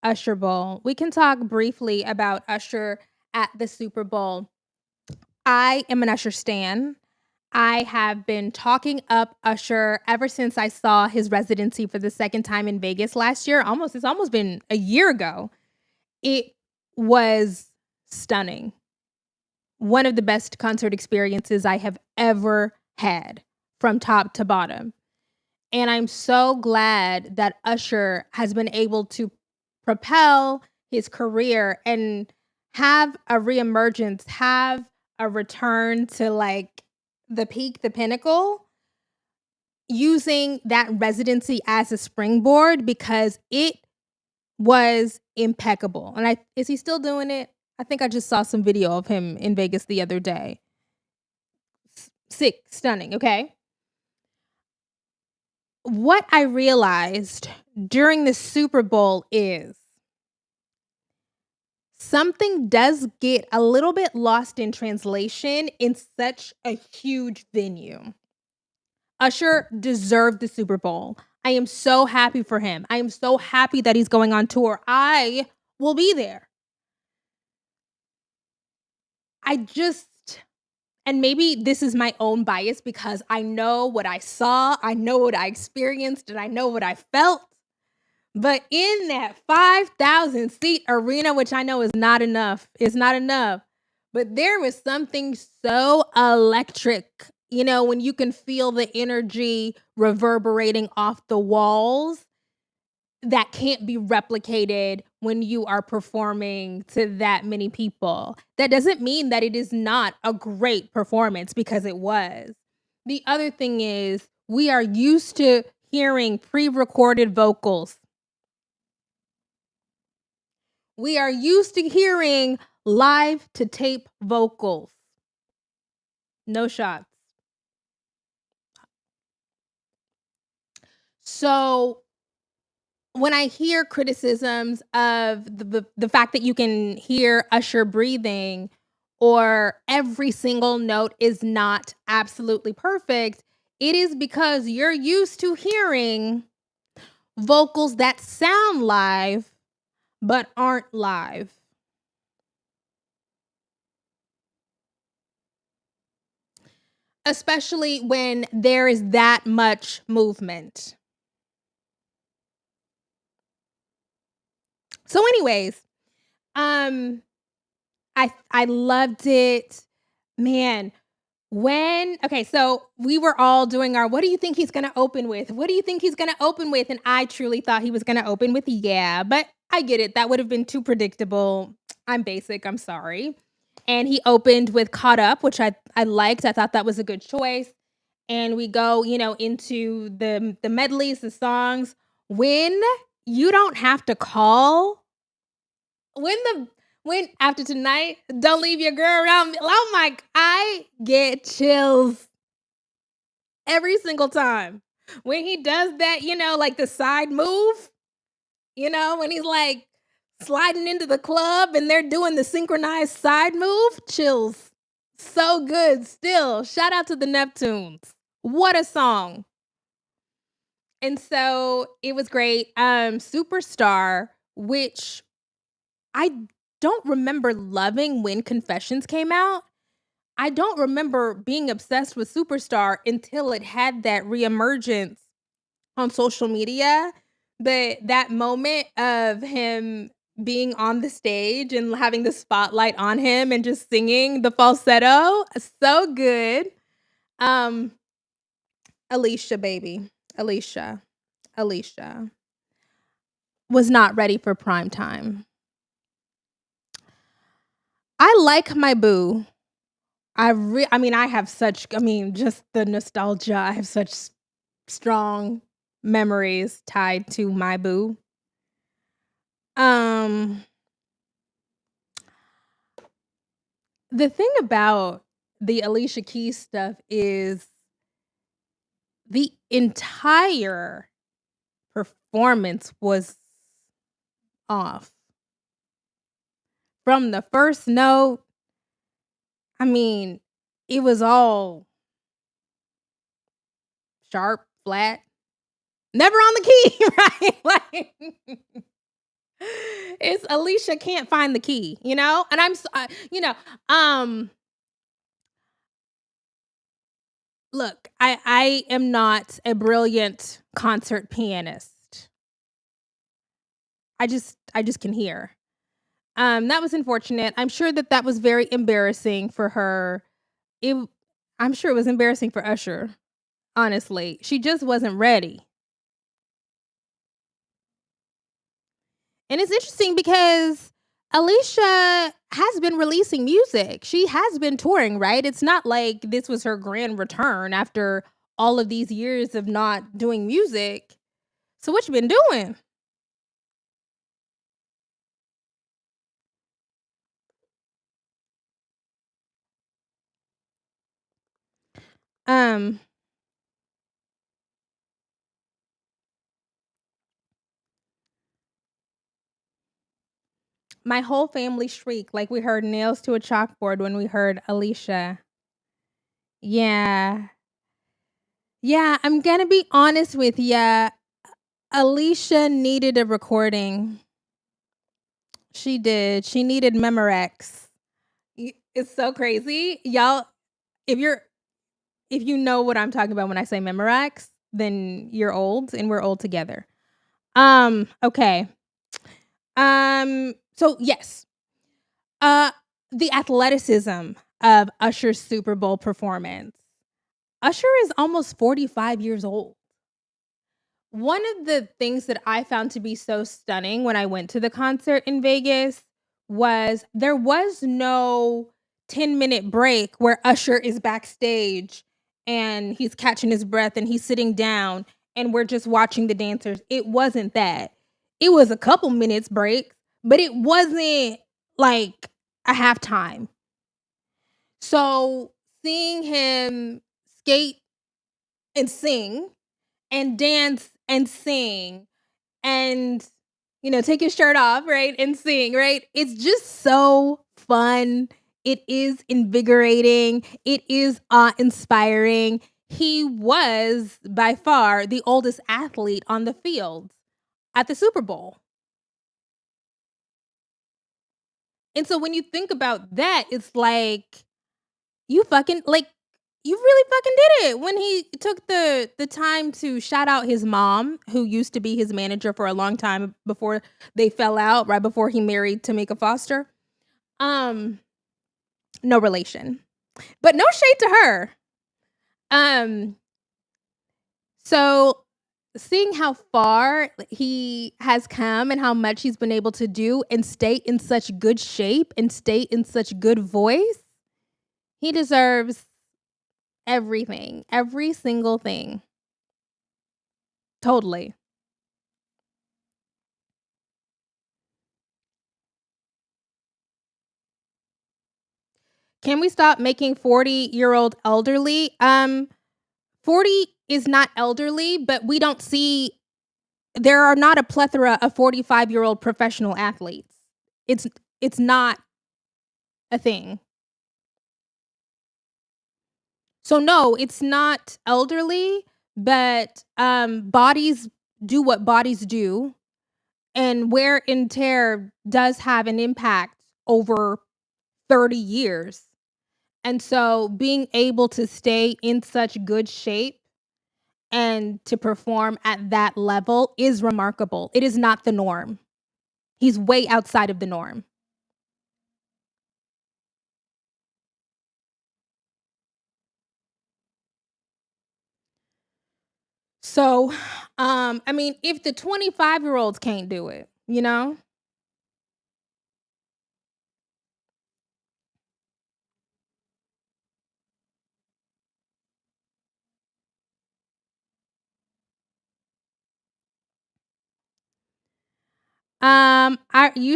Usher Bowl. We can talk briefly about Usher at the Super Bowl. I am an Usher stan. I have been talking up Usher ever since I saw his residency for the second time in Vegas last year. It's almost been a year ago. It was stunning. One of the best concert experiences I have ever had from top to bottom. And I'm so glad that Usher has been able to propel his career and have a reemergence, have a return to like the peak, the pinnacle, using that residency as a springboard because it was impeccable. And is he still doing it? I think I just saw some video of him in Vegas the other day. Sick, stunning, okay? What I realized during the Super Bowl is something does get a little bit lost in translation in such a huge venue. Usher deserved the Super Bowl. I am so happy for him. I am so happy that he's going on tour. I will be there. I just, and maybe this is my own bias because I know what I saw, I know what I experienced, and I know what I felt. But in that 5,000 seat arena, which I know is not enough, it's not enough. But there was something so electric, when you can feel the energy reverberating off the walls that can't be replicated when you are performing to that many people. That doesn't mean that it is not a great performance, because it was. The other thing is, we are used to hearing pre-recorded vocals. We are used to hearing live to tape vocals. No shots. So when I hear criticisms of the fact that you can hear Usher breathing, or every single note is not absolutely perfect, it is because you're used to hearing vocals that sound live but aren't live. Especially when there is that much movement. So anyways, I loved it. Man, so we were all doing our, what do you think he's gonna open with? What do you think he's gonna open with? And I truly thought he was gonna open with Yeah, but I get it. That would have been too predictable. I'm basic, I'm sorry. And he opened with Caught Up, which I liked. I thought that was a good choice. And we go, into the medleys, the songs. When you don't have to call, when after tonight, don't leave your girl around me. Oh my, I get chills every single time. When he does that, like the side move, when he's like sliding into the club and they're doing the synchronized side move, chills. So good still. Shout out to the Neptunes. What a song. And so it was great. Superstar, which I don't remember loving when Confessions came out. I don't remember being obsessed with Superstar until it had that reemergence on social media. But that moment of him being on the stage and having the spotlight on him and just singing the falsetto, so good. Alicia, baby. Alicia. Alicia was not ready for prime time. I like my boo. I have such, just the nostalgia. I have such strong memories tied to my boo. The thing about the Alicia Keys stuff is the entire performance was off. From the first note, it was all sharp, flat, never on the key, right? It's Alicia can't find the key, and look, I am not a brilliant concert pianist. I just can hear. That was unfortunate. I'm sure that was very embarrassing for her. It I'm sure it was embarrassing for Usher, honestly. She just wasn't ready. And it's interesting because Alicia has been releasing music. She has been touring, right? It's not like this was her grand return after all of these years of not doing music. So what you been doing? Um My whole family shrieked like we heard nails to a chalkboard when we heard Alicia. Yeah. Yeah, I'm gonna be honest with ya. Alicia needed a recording. She did. She needed Memorex. It's so crazy. Y'all, if you're if you know what I'm talking about when I say Memorex, then you're old and we're old together. Okay. So yes. Uh the athleticism of Usher's Super Bowl performance. Usher is almost 45 years old. One of the things that I found to be so stunning when I went to the concert in Vegas was there was no 10-minute break where Usher is backstage and he's catching his breath and he's sitting down and we're just watching the dancers. It wasn't that. It was a couple minutes break, but it wasn't like a halftime. So seeing him skate and sing and dance and sing and take his shirt off, right? And sing, right? It's just so fun. It is invigorating. It is awe-inspiring. He was by far the oldest athlete on the field at the Super Bowl. And so when you think about that, it's like you fucking like you really fucking did it when he took the time to shout out his mom, who used to be his manager for a long time before they fell out, right before he married Tamika Foster. No relation, but no shade to her. Um, so seeing how far he has come and how much he's been able to do and stay in such good shape and stay in such good voice, he deserves everything, every single thing. Totally. Can we stop making 40-year-old elderly? 40 is not elderly, but we don't see there are not a plethora of 45-year-old professional athletes. It's it's not a thing. So no, it's not elderly, but bodies do what bodies do, and wear and tear does have an impact over 30 years. And so being able to stay in such good shape and to perform at that level is remarkable. It is not the norm. He's way outside of the norm. So, I mean, if the 25-year-olds can't do it, you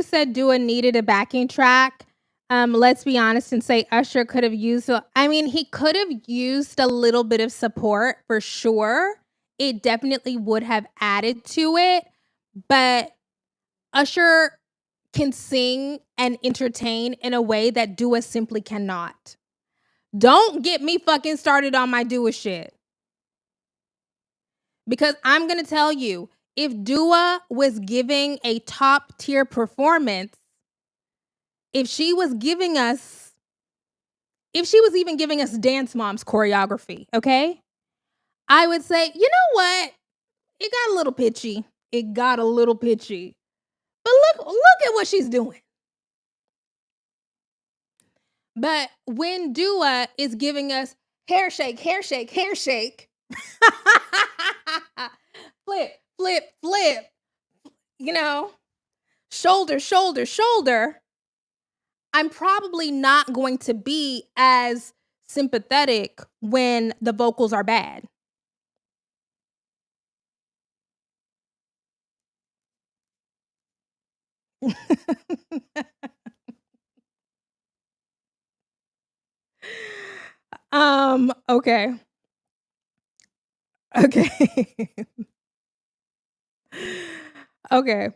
said Dua needed a backing track. Let's be honest and say Usher could have used. I mean, he could have used a little bit of support for sure. It definitely would have added to it, but Usher can sing and entertain in a way that Dua simply cannot. Don't get me fucking started on my Dua shit. Because I'm going to tell you, if Dua was giving a top tier performance, if she was even giving us Dance Mom's choreography, okay? I would say, you know what? It got a little pitchy. It got a little pitchy. But look at what she's doing. But when Dua is giving us hair shake, hair shake, hair shake, flip, flip, flip, shoulder, shoulder, shoulder, I'm probably not going to be as sympathetic when the vocals are bad. Okay. Okay. Okay.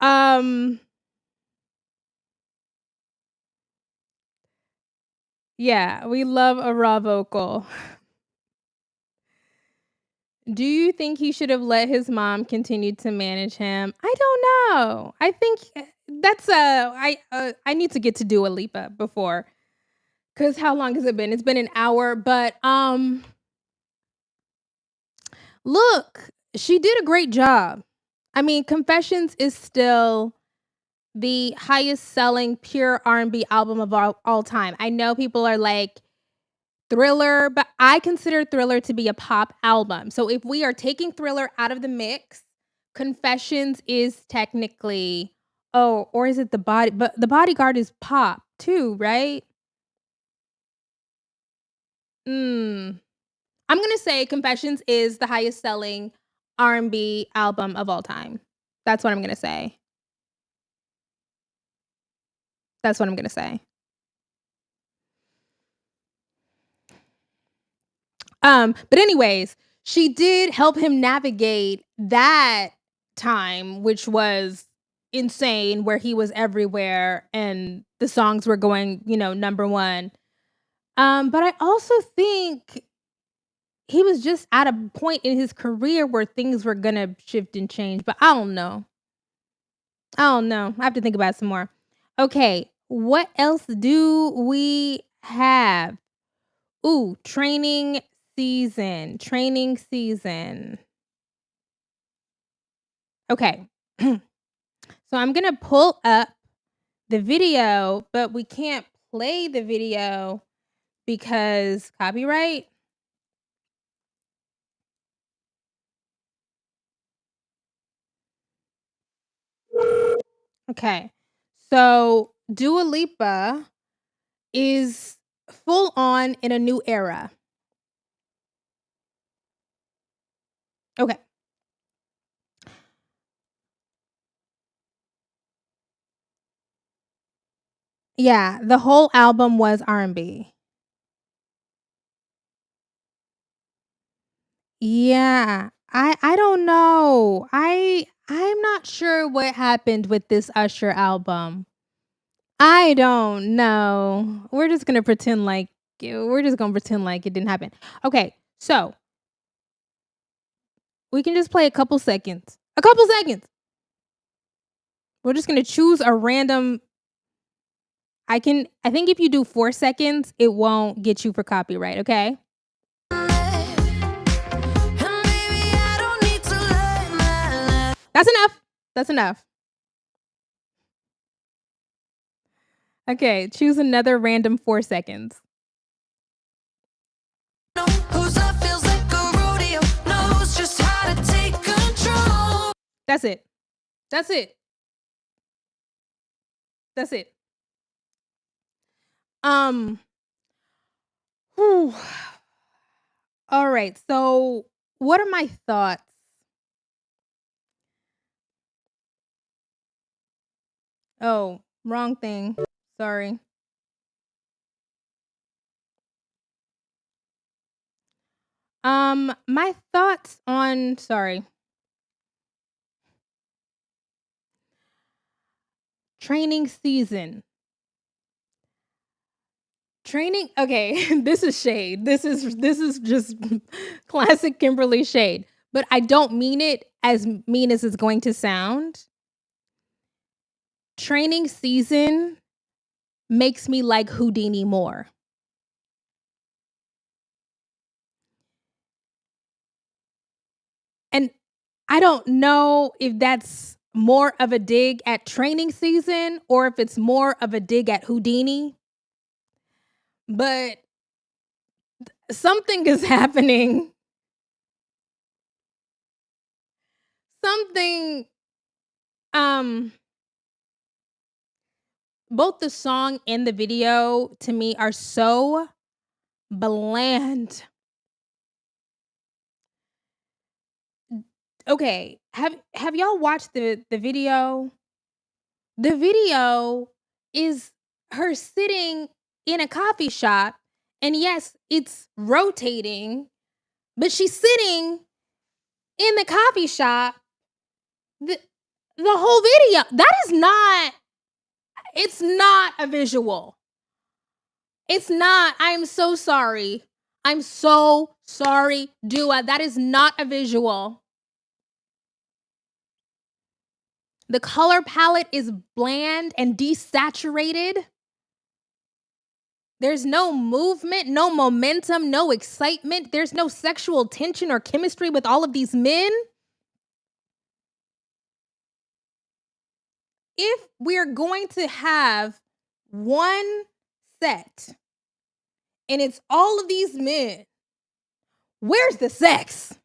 Um Yeah, we love a raw vocal. Do you think he should have let his mom continue to manage him? I don't know. I think that's I need to get to Dua Lipa before, cuz how long has it been? It's been an hour, but look, she did a great job. I mean, Confessions is still the highest selling pure R&B album of all time. I know people are like Thriller, but I consider Thriller to be a pop album. So if we are taking Thriller out of the mix, Confessions is technically, oh, or is it but The Bodyguard is pop too, right? Mm. I'm going to say Confessions is the highest selling R&B album of all time. That's what I'm going to say. That's what I'm going to say. But anyways, she did help him navigate that time, which was insane, where he was everywhere and the songs were going, number one. But I also think he was just at a point in his career where things were gonna shift and change. But I don't know. I don't know. I have to think about it some more. Okay, what else do we have? Ooh, training season. Training season. Okay. So I'm going to pull up the video, but we can't play the video because copyright. Okay. So Dua Lipa is full on in a new era. Okay. Yeah, the whole album was R&B. Yeah. I don't know. I'm not sure what happened with this Usher album. I don't know. We're just gonna pretend like it didn't happen. Okay, so we can just play a couple seconds. A couple seconds. We're just gonna choose a random. I think if you do 4 seconds, it won't get you for copyright. Okay. That's enough. That's enough. Okay, choose another random 4 seconds. That's it. That's it. That's it. Whew. All right. So, what are my thoughts? Oh, wrong thing. Sorry. My thoughts on training season. Training okay, this is shade. This is just classic Kimberly shade, but I don't mean it as mean as it's going to sound. Training season makes me like Houdini more. And I don't know if that's more of a dig at training season or if it's more of a dig at Houdini. But something is happening. Something um both the song and the video to me are so bland. Okay, have y'all watched the video? The video is her sitting in a coffee shop, and yes, it's rotating, but she's sitting in the coffee shop. The whole video, that is not it's not a visual. It's not. I'm so sorry. I'm so sorry, Dua. That is not a visual. The color palette is bland and desaturated. There's no movement, no momentum, no excitement. There's no sexual tension or chemistry with all of these men. If we're going to have one set and it's all of these men, where's the sex?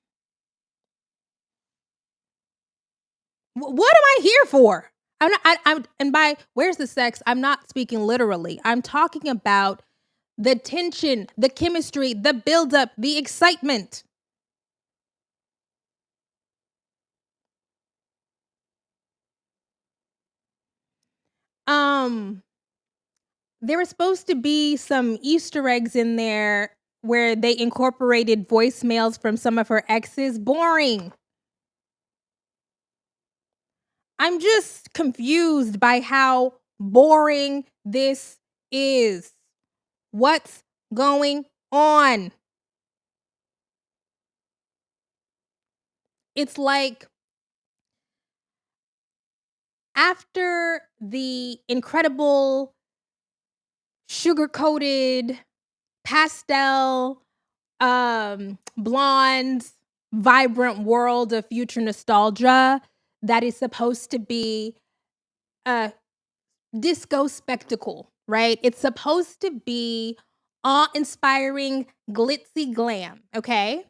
What am I here for? And by where's the sex, I'm not speaking literally. I'm talking about the tension, the chemistry, the buildup, the excitement. Um, there were supposed to be some Easter eggs in there where they incorporated voicemails from some of her exes. Boring. I'm just confused by how boring this is. What's going on? It's like after the incredible sugar-coated pastel blonde vibrant world of future nostalgia that is supposed to be a disco spectacle, right? It's supposed to be awe-inspiring, glitzy glam, okay?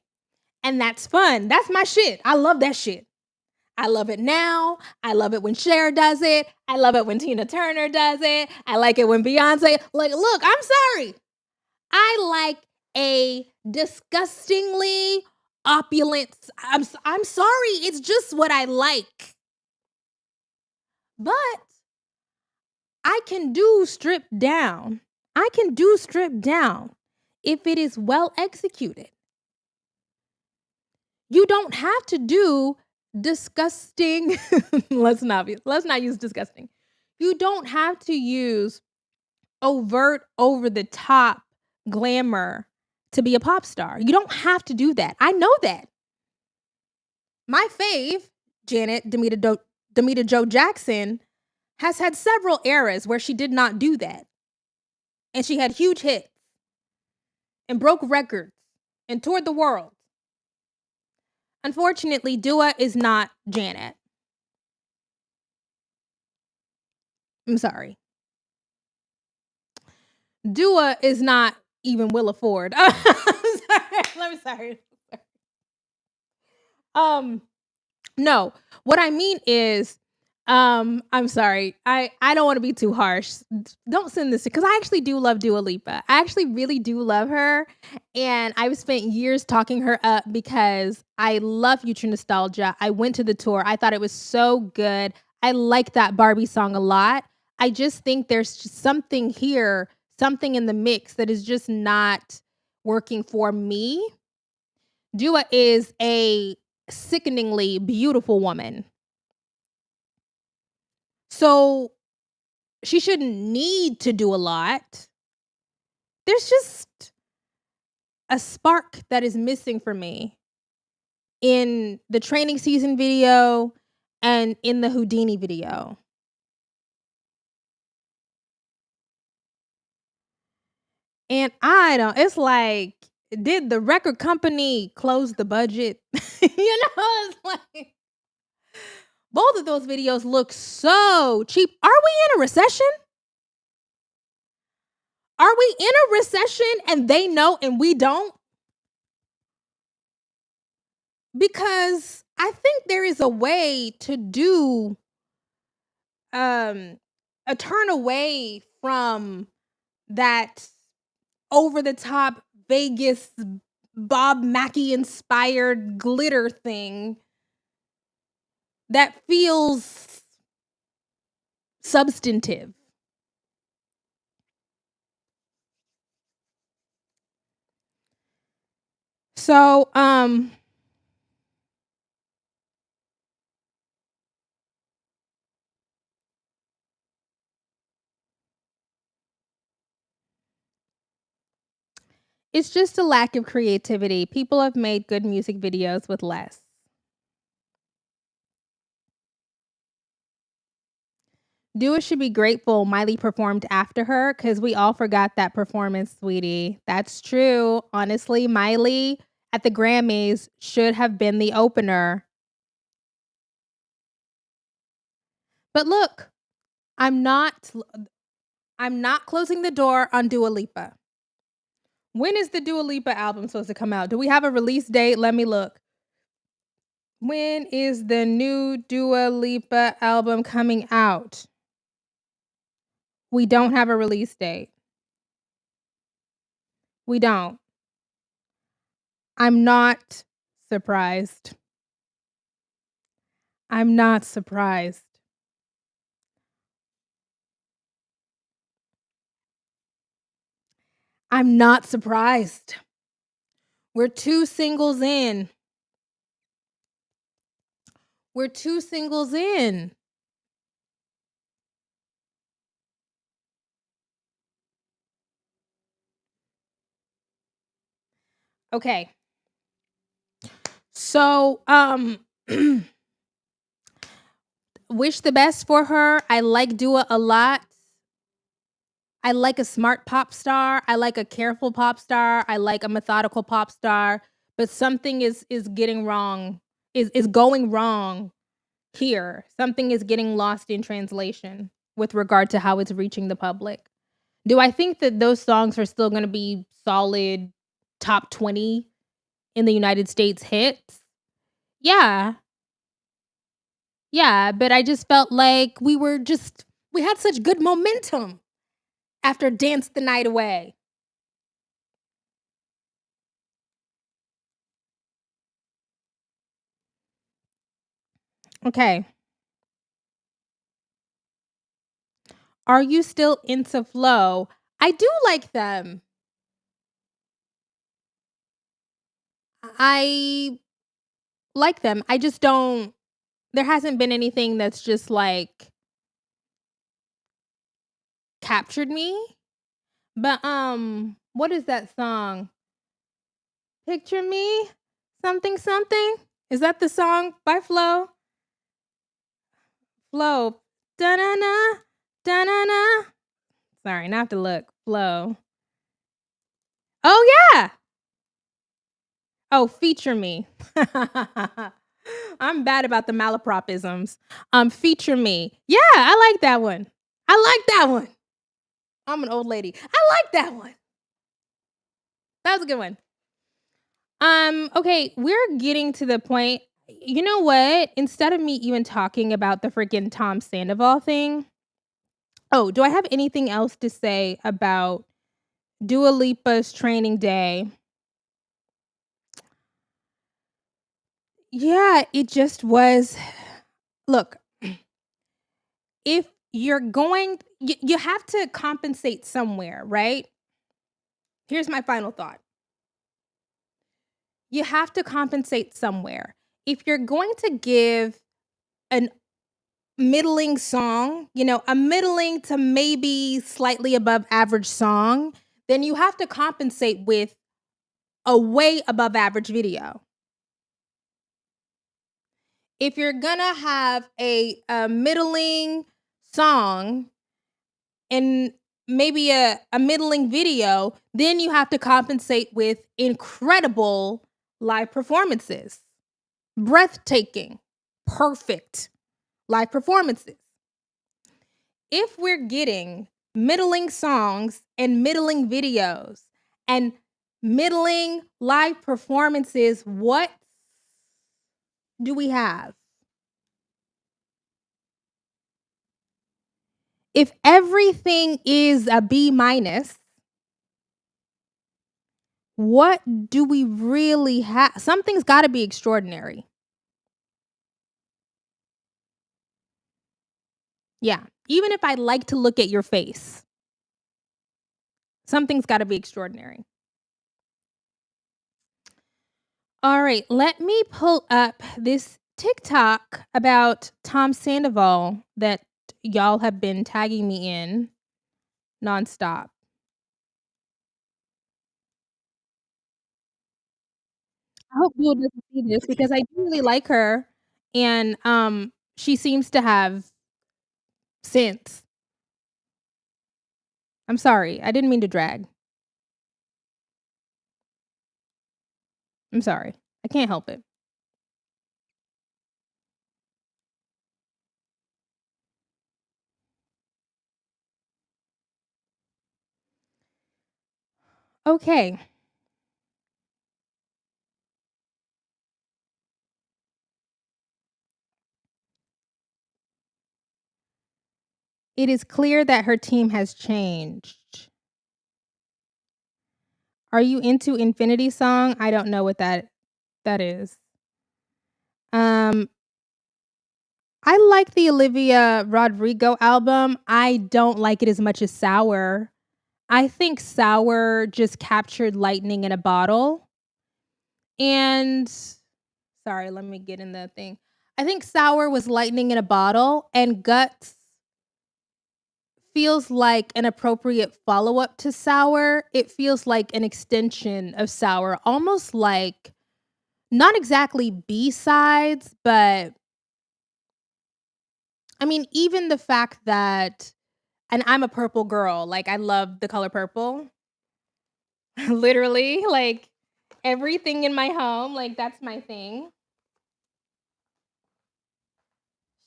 And that's fun. That's my shit. I love that shit. I love it now. I love it when Cher does it. I love it when Tina Turner does it. I like it when Beyoncé. Like, look, I'm sorry. I like a disgustingly opulent. I'm sorry. It's just what I like. But I can do stripped down. I can do stripped down if it is well executed. You don't have to do disgusting. let's not use disgusting. You don't have to use overt over the top glamour to be a pop star. You don't have to do that. I know that. My fave, Janet Demita Joe Jackson, has had several eras where she did not do that. And she had huge hits and broke records and toured the world. Unfortunately, Dua is not Janet. I'm sorry. Dua is not even Willa Ford. I'm sorry. No. What I mean is, I'm sorry. I don't want to be too harsh. Don't send this because I actually do love Dua Lipa. I actually really do love her, and I've spent years talking her up because I love future nostalgia. I went to the tour. I thought it was so good. I like that Barbie song a lot. I just think there's just something here, something in the mix that is just not working for me. Dua is a sickeningly beautiful woman. So she shouldn't need to do a lot. There's just a spark that is missing for me in the training season video and in the Houdini video. And it's like, did the record company close the budget? It's like, both of those videos look so cheap. Are we in a recession? Are we in a recession and they know and we don't? Because I think there is a way to do a turn away from that over the top Vegas Bob Mackie inspired glitter thing that feels substantive. So, It's just a lack of creativity. People have made good music videos with less. Dua should be grateful Miley performed after her because we all forgot that performance, sweetie. That's true. Honestly, Miley at the Grammys should have been the opener. But look, I'm not closing the door on Dua Lipa. When is the Dua Lipa album supposed to come out? Do we have a release date? Let me look. When is the new Dua Lipa album coming out? We don't have a release date. We don't. I'm not surprised. I'm not surprised. I'm not surprised. We're 2 singles in. We're 2 singles in. Okay. So, wish the best for her. I like Dua a lot. I like a smart pop star. I like a careful pop star. I like a methodical pop star. But something is getting wrong. Is going wrong here. Something is getting lost in translation with regard to how it's reaching the public. Do I think that those songs are still going to be solid top 20 in the United States hits? Yeah. Yeah, but I just felt like we had such good momentum after Dance the Night Away. Okay. Are you still into Flow? I do like them. I like them. I just don't there hasn't been anything that's just like captured me. But what is that song? Picture Me? Something something? Is that the song by Flo? Flo. Da-na-na. Da-na-na. Sorry, not to look. Flo. Oh yeah. Oh, Feature Me. I'm bad about the malapropisms. Feature Me. Yeah, I like that one. I like that one. I'm an old lady. I like that one. That was a good one. Okay, we're getting to the point. You know what? Instead of me even talking about the freaking Tom Sandoval thing, oh, do I have anything else to say about Dua Lipa's training day? Yeah, it just was. Look, if you're going, you have to compensate somewhere, right? Here's my final thought. You have to compensate somewhere. If you're going to give an middling song, a middling to maybe slightly above average song, then you have to compensate with a way above average video. If you're gonna have a middling song and maybe a middling video, then you have to compensate with incredible live performances. Breathtaking, perfect live performances. If we're getting middling songs and middling videos and middling live performances, what do we have? If everything is a B minus, what do we really have? Something's got to be extraordinary. Yeah. Even if I like to look at your face, something's got to be extraordinary. All right. Let me pull up this TikTok about Tom Sandoval that y'all have been tagging me in nonstop. I hope Jewel doesn't see this because I do really like her, and, she seems to have sense. I'm sorry, I didn't mean to drag. I'm sorry. I can't help it. Okay. It is clear that her team has changed. Are you into Infinity Song? I don't know what that is. Um, I like the Olivia Rodrigo album. I don't like it as much as Sour. I think Sour just captured lightning in a bottle. And sorry, let me get in the thing. I think Sour was lightning in a bottle, and Guts feels like an appropriate follow-up to Sour. It feels like an extension of Sour, almost like not exactly B-sides, but I mean, even the fact that and I'm a purple girl, like, I love the color purple. Literally, like, everything in my home, like, that's my thing.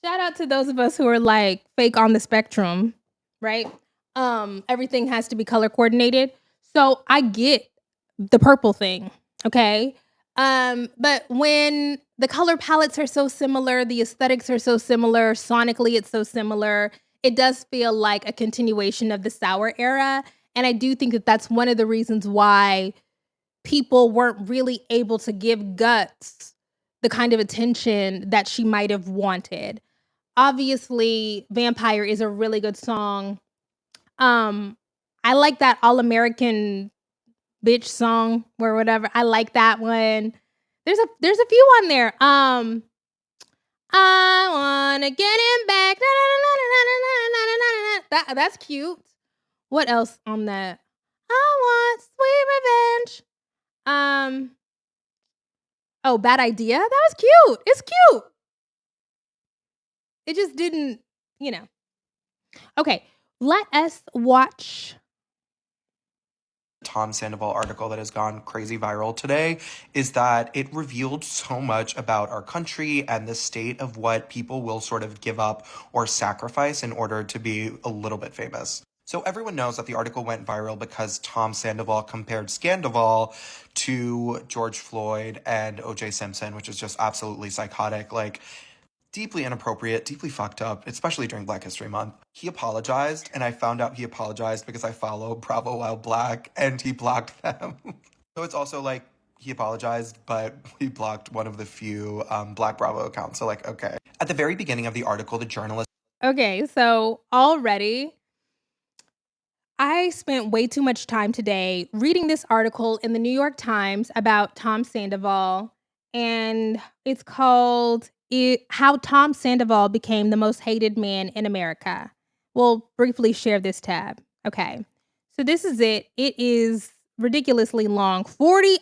Shout out to those of us who are, like, fake on the spectrum, right? Everything has to be color coordinated. So, I get the purple thing, okay? But when the color palettes are so similar, the aesthetics are so similar, sonically it's so similar, it does feel like a continuation of the Sour era, and I do think that that's one of the reasons why people weren't really able to give Guts the kind of attention that she might have wanted. Obviously, Vampire is a really good song. Um, I like that All American Bitch song or whatever. I like that one. There's a few on there. I wanna get him back. That's cute. What else on that? I want sweet revenge. Oh, Bad Idea. That was cute. It's cute. It just didn't, you know. Okay, let us watch.
Tom Sandoval article that has gone crazy viral today is that it revealed so much about our country and the state of what people will sort of give up or sacrifice in order to be a little bit famous. So everyone knows that the article went viral because Tom Sandoval compared Scandoval to George Floyd and OJ Simpson, which is just absolutely psychotic. Like, deeply inappropriate, deeply fucked up, especially during Black History Month. He apologized, and I found out he apologized because I follow Bravo While Black, and he blocked them. So it's also like he apologized, but he blocked one of the few Black Bravo accounts. So, like, okay. At the very beginning of the article, the journalist.
Okay, so already I spent way too much time today reading this article in the New York Times about Tom Sandoval, and it's called How Tom Sandoval Became the Most Hated Man in America. We'll briefly share this tab. Okay. So this is it. It is ridiculously long. 40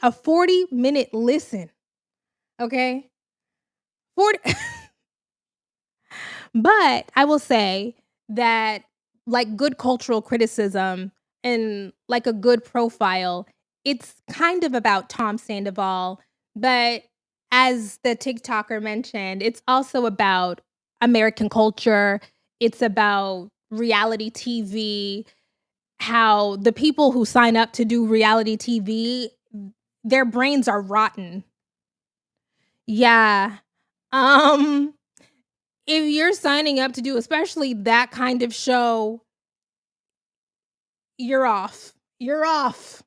minute listen. Okay? 40 But I will say that, like good cultural criticism and like a good profile, it's kind of about Tom Sandoval. But as the TikToker mentioned, it's also about American culture. It's about reality TV, how the people who sign up to do reality TV, their brains are rotten. Yeah. Um, if you're signing up to do especially that kind of show, you're off. You're off.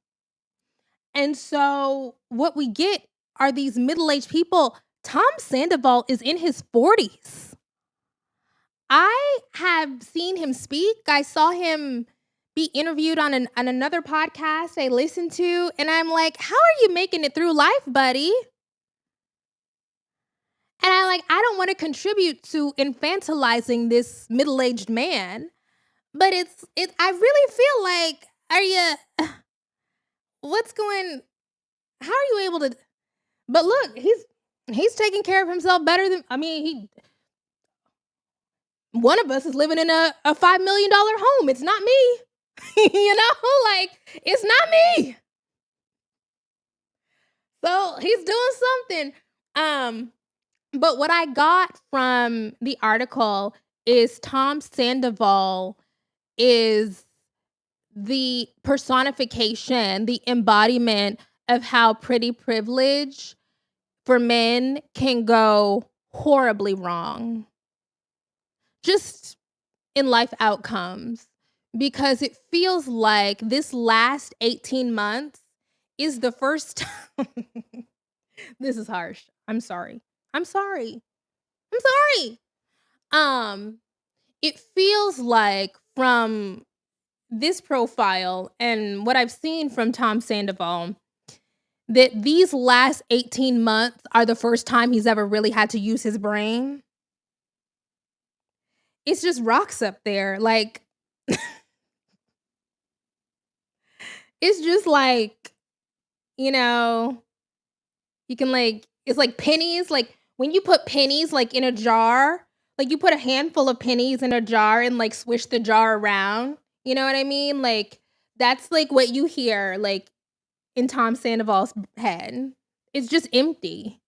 And so what we get are these middle-aged people. Tom Sandoval is in his 40s. I have seen him speak. I saw him be interviewed on another podcast I listened to, and I'm like, "How are you making it through life, buddy?" And I don't want to contribute to infantilizing this middle-aged man. But I really feel like, are you what's going how are you able to But look, he's taking care of himself better than, I mean, he one of us is living in a $5 million home. It's not me. You know, like, it's not me. So he's doing something. But what I got from the article is Tom Sandoval is the personification, the embodiment of how pretty privilege for men can go horribly wrong. Just in life outcomes. Because it feels like this last 18 months is the first time. This is harsh. I'm sorry. I'm sorry. I'm sorry. It feels like from this profile and what I've seen from Tom Sandoval that these last 18 months are the first time he's ever really had to use his brain. It's just rocks up there. Like, it's just like, you know, you can like, it's like pennies. Like when you put pennies like in a jar, like you put a handful of pennies in a jar and like swish the jar around. You know what I mean? Like that's like what you hear like in Tom Sandoval's head. It's just empty.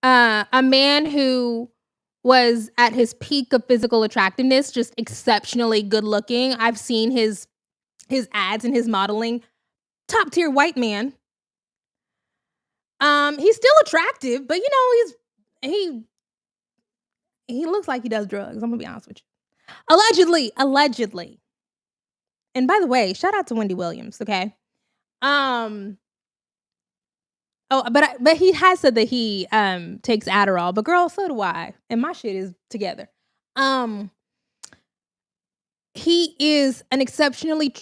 A man who was at his peak of physical attractiveness, just exceptionally good looking. I've seen his ads and his modeling. Top tier white man. He's still attractive, but you know, he looks like he does drugs. I'm gonna be honest with you. Allegedly. And by the way, shout out to Wendy Williams, okay? Oh, but he has said that he takes Adderall, but girl, so do I. And my shit is together. He is an exceptionally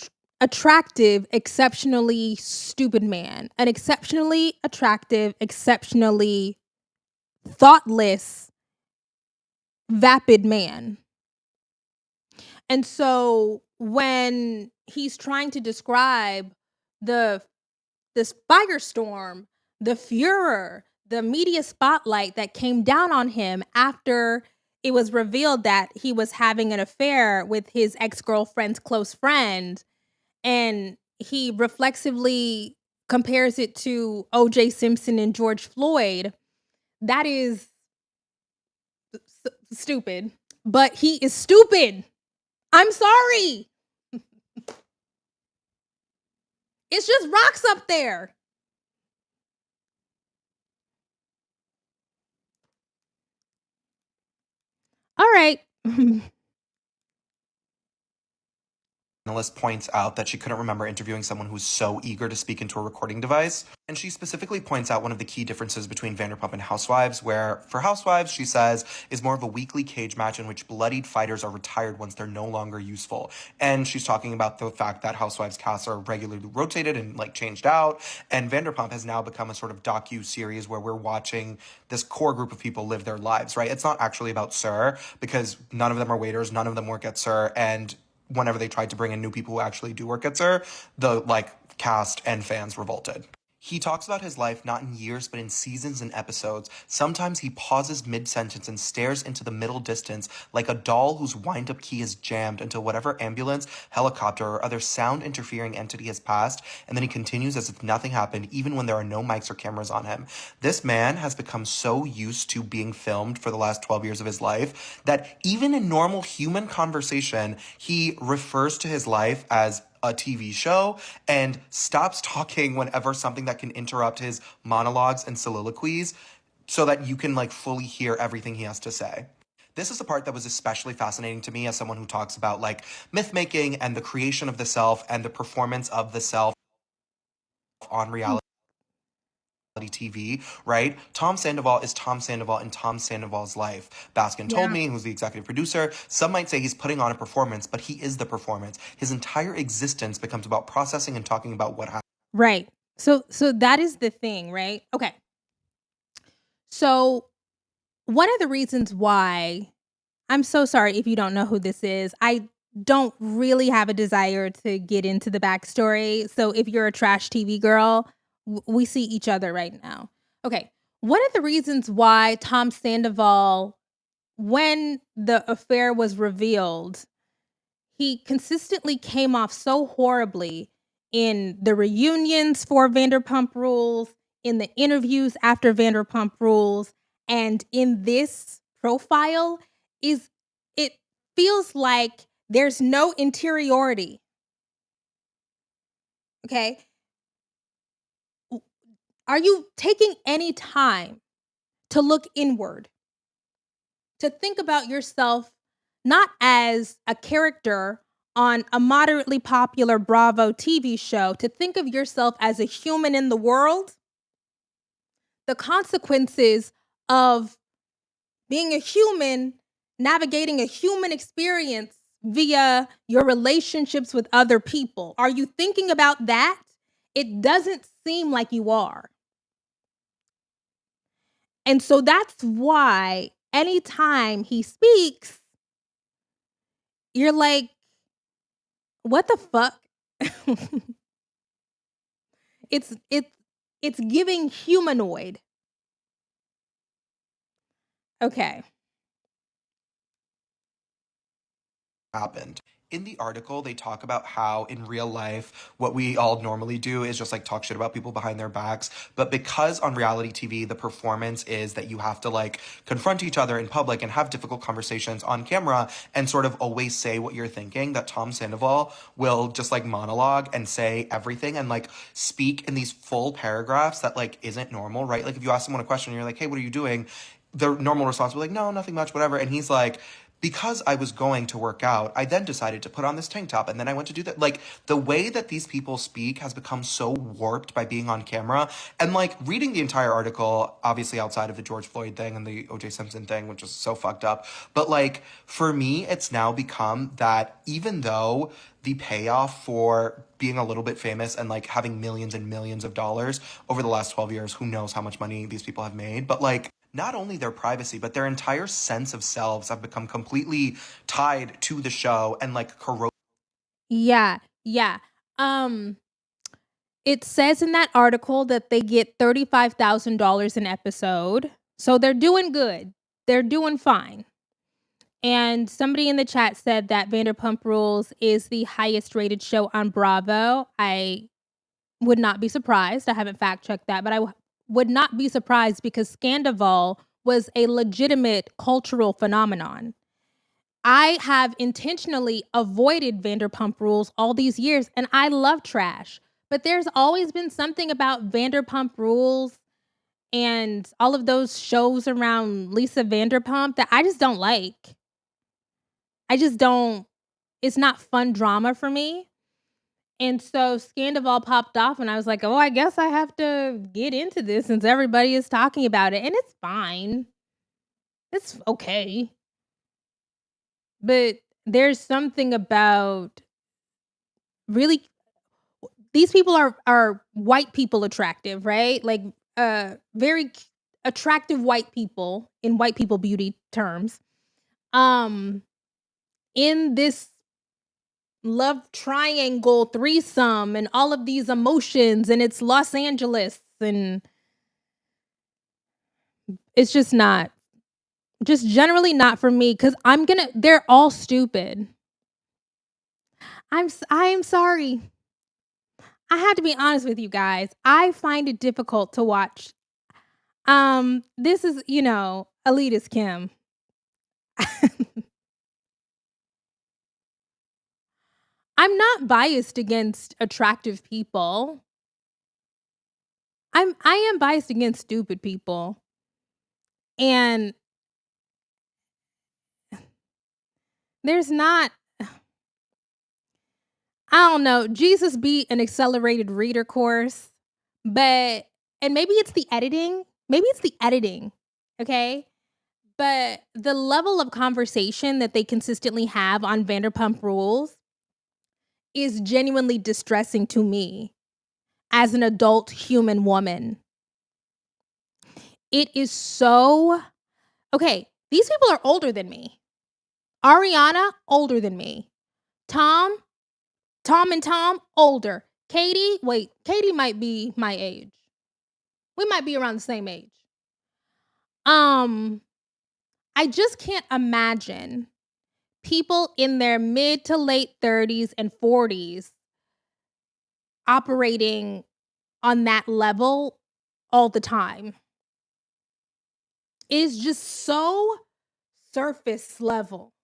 attractive, exceptionally stupid man. An exceptionally attractive, exceptionally thoughtless, vapid man. And so when he's trying to describe the firestorm, the furor, the media spotlight that came down on him after it was revealed that he was having an affair with his ex-girlfriend's close friend, and he reflexively compares it to O.J. Simpson and George Floyd, that is stupid. But he is stupid. I'm sorry. It's just rocks up there. All right.
Journalist points out that she couldn't remember interviewing someone who was so eager to speak into a recording device. And she specifically points out one of the key differences between Vanderpump and Housewives, where for Housewives, she says, is more of a weekly cage match in which bloodied fighters are retired once they're no longer useful. And she's talking about the fact that Housewives casts are regularly rotated and like changed out. And Vanderpump has now become a sort of docu-series where we're watching this core group of people live their lives, right? It's not actually about Sir, because none of them are waiters, none of them work at Sir, and whenever they tried to bring in new people who actually do work at Sir, the cast and fans revolted. He talks about his life not in years, but in seasons and episodes. Sometimes he pauses mid-sentence and stares into the middle distance like a doll whose wind-up key is jammed until whatever ambulance, helicopter, or other sound-interfering entity has passed, and then he continues as if nothing happened, even when there are no mics or cameras on him. This man has become so used to being filmed for the last 12 years of his life that even in normal human conversation, he refers to his life as a TV show and stops talking whenever something that can interrupt his monologues and soliloquies so that you can fully hear everything he has to say. This is the part that was especially fascinating to me as someone who talks about myth making and the creation of the self and the performance of the self on reality TV, right? Tom Sandoval is Tom Sandoval in Tom Sandoval's life. Baskin told me, who's the executive producer, some might say he's putting on a performance, but he is the performance. His entire existence becomes about processing and talking about what happened.
Right. So that is the thing, right? Okay. So one of the reasons why, I'm so sorry if you don't know who this is. I don't really have a desire to get into the backstory. So if you're a trash TV girl, we see each other right now. Okay. One of the reasons why Tom Sandoval, when the affair was revealed, he consistently came off so horribly in the reunions for Vanderpump Rules, in the interviews after Vanderpump Rules, and in this profile is it feels like there's no interiority. Okay? Are you taking any time to look inward, to think about yourself not as a character on a moderately popular Bravo TV show, to think of yourself as a human in the world? The consequences of being a human, navigating a human experience via your relationships with other people. Are you thinking about that? It doesn't seem like you are. And so that's why anytime he speaks, you're like, what the fuck? it's it's it's giving humanoid. Okay.
Happened. In the article, they talk about how in real life, what we all normally do is just like talk shit about people behind their backs. But because on reality TV, the performance is that you have to like confront each other in public and have difficult conversations on camera and sort of always say what you're thinking, that Tom Sandoval will just like monologue and say everything and like speak in these full paragraphs that like isn't normal, right? Like if you ask someone a question and you're like, hey, what are you doing? The normal response will be like, no, nothing much, whatever. And he's like, because I was going to work out, I then decided to put on this tank top and then I went to do that. Like the way that these people speak has become so warped by being on camera. And like reading the entire article, obviously outside of the George Floyd thing and the OJ Simpson thing, which is so fucked up. But like for me, it's now become that even though the payoff for being a little bit famous and like having millions and millions of dollars over the last 12 years, who knows how much money these people have made, but like not only their privacy, but their entire sense of selves have become completely tied to the show and like corrode.
Yeah. Yeah. Um it says in that article that they get $35,000 an episode. So they're doing good. They're doing fine. And somebody in the chat said that Vanderpump Rules is the highest rated show on Bravo. I would not be surprised. I haven't fact checked that, but would not be surprised because Scandival was a legitimate cultural phenomenon. I have intentionally avoided Vanderpump Rules all these years, and I love trash. But there's always been something about Vanderpump Rules and all of those shows around Lisa Vanderpump that I just don't like. I just don't, it's not fun drama for me. And so Scandival popped off, and I was like, oh, I guess I have to get into this since everybody is talking about it. And it's fine. It's okay. But there's something about really, these people are white people attractive, right? Like very attractive white people in white people beauty terms. In this love triangle threesome and all of these emotions, and it's Los Angeles, and it's just not, just generally not for me, because they're all stupid. I am sorry. I have to be honest with you guys. I find it difficult to watch. This is, elitist Kim. I'm not biased against attractive people. I am biased against stupid people. And there's not, I don't know, Jesus beat an accelerated reader course, and maybe it's the editing. Maybe it's the editing. Okay? But the level of conversation that they consistently have on Vanderpump Rules is genuinely distressing to me as an adult human woman. It is so, okay, these people are older than me. Ariana, older than me. Tom and Tom, older. Katie might be my age. We might be around the same age. I just can't imagine people in their mid to late 30s and 40s operating on that level all the time. It is just so surface level.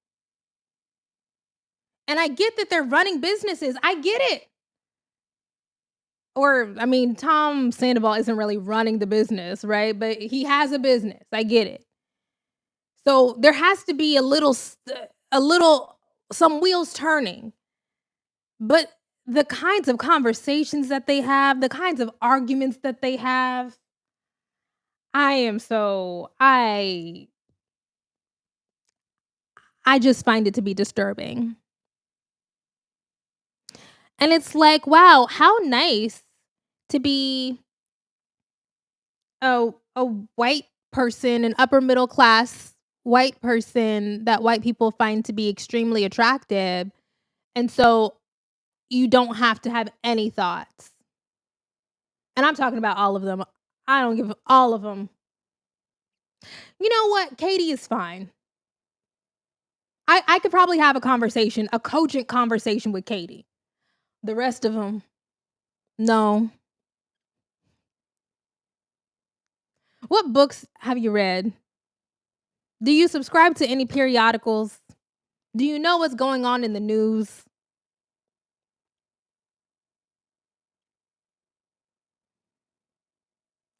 And I get that they're running businesses. I get it. Or, I mean, Tom Sandoval isn't really running the business, right? But he has a business. I get it. So there has to be some wheels turning. But the kinds of conversations that they have, the kinds of arguments that they have, I just find it to be disturbing. And it's like, wow, how nice to be a white person, an upper middle class white person that white people find to be extremely attractive. And so you don't have to have any thoughts. And I'm talking about all of them. I don't give all of them. You know what? Katie is fine. I could probably have a cogent conversation with Katie. The rest of them, no. What books have you read? Do you subscribe to any periodicals? Do you know what's going on in the news?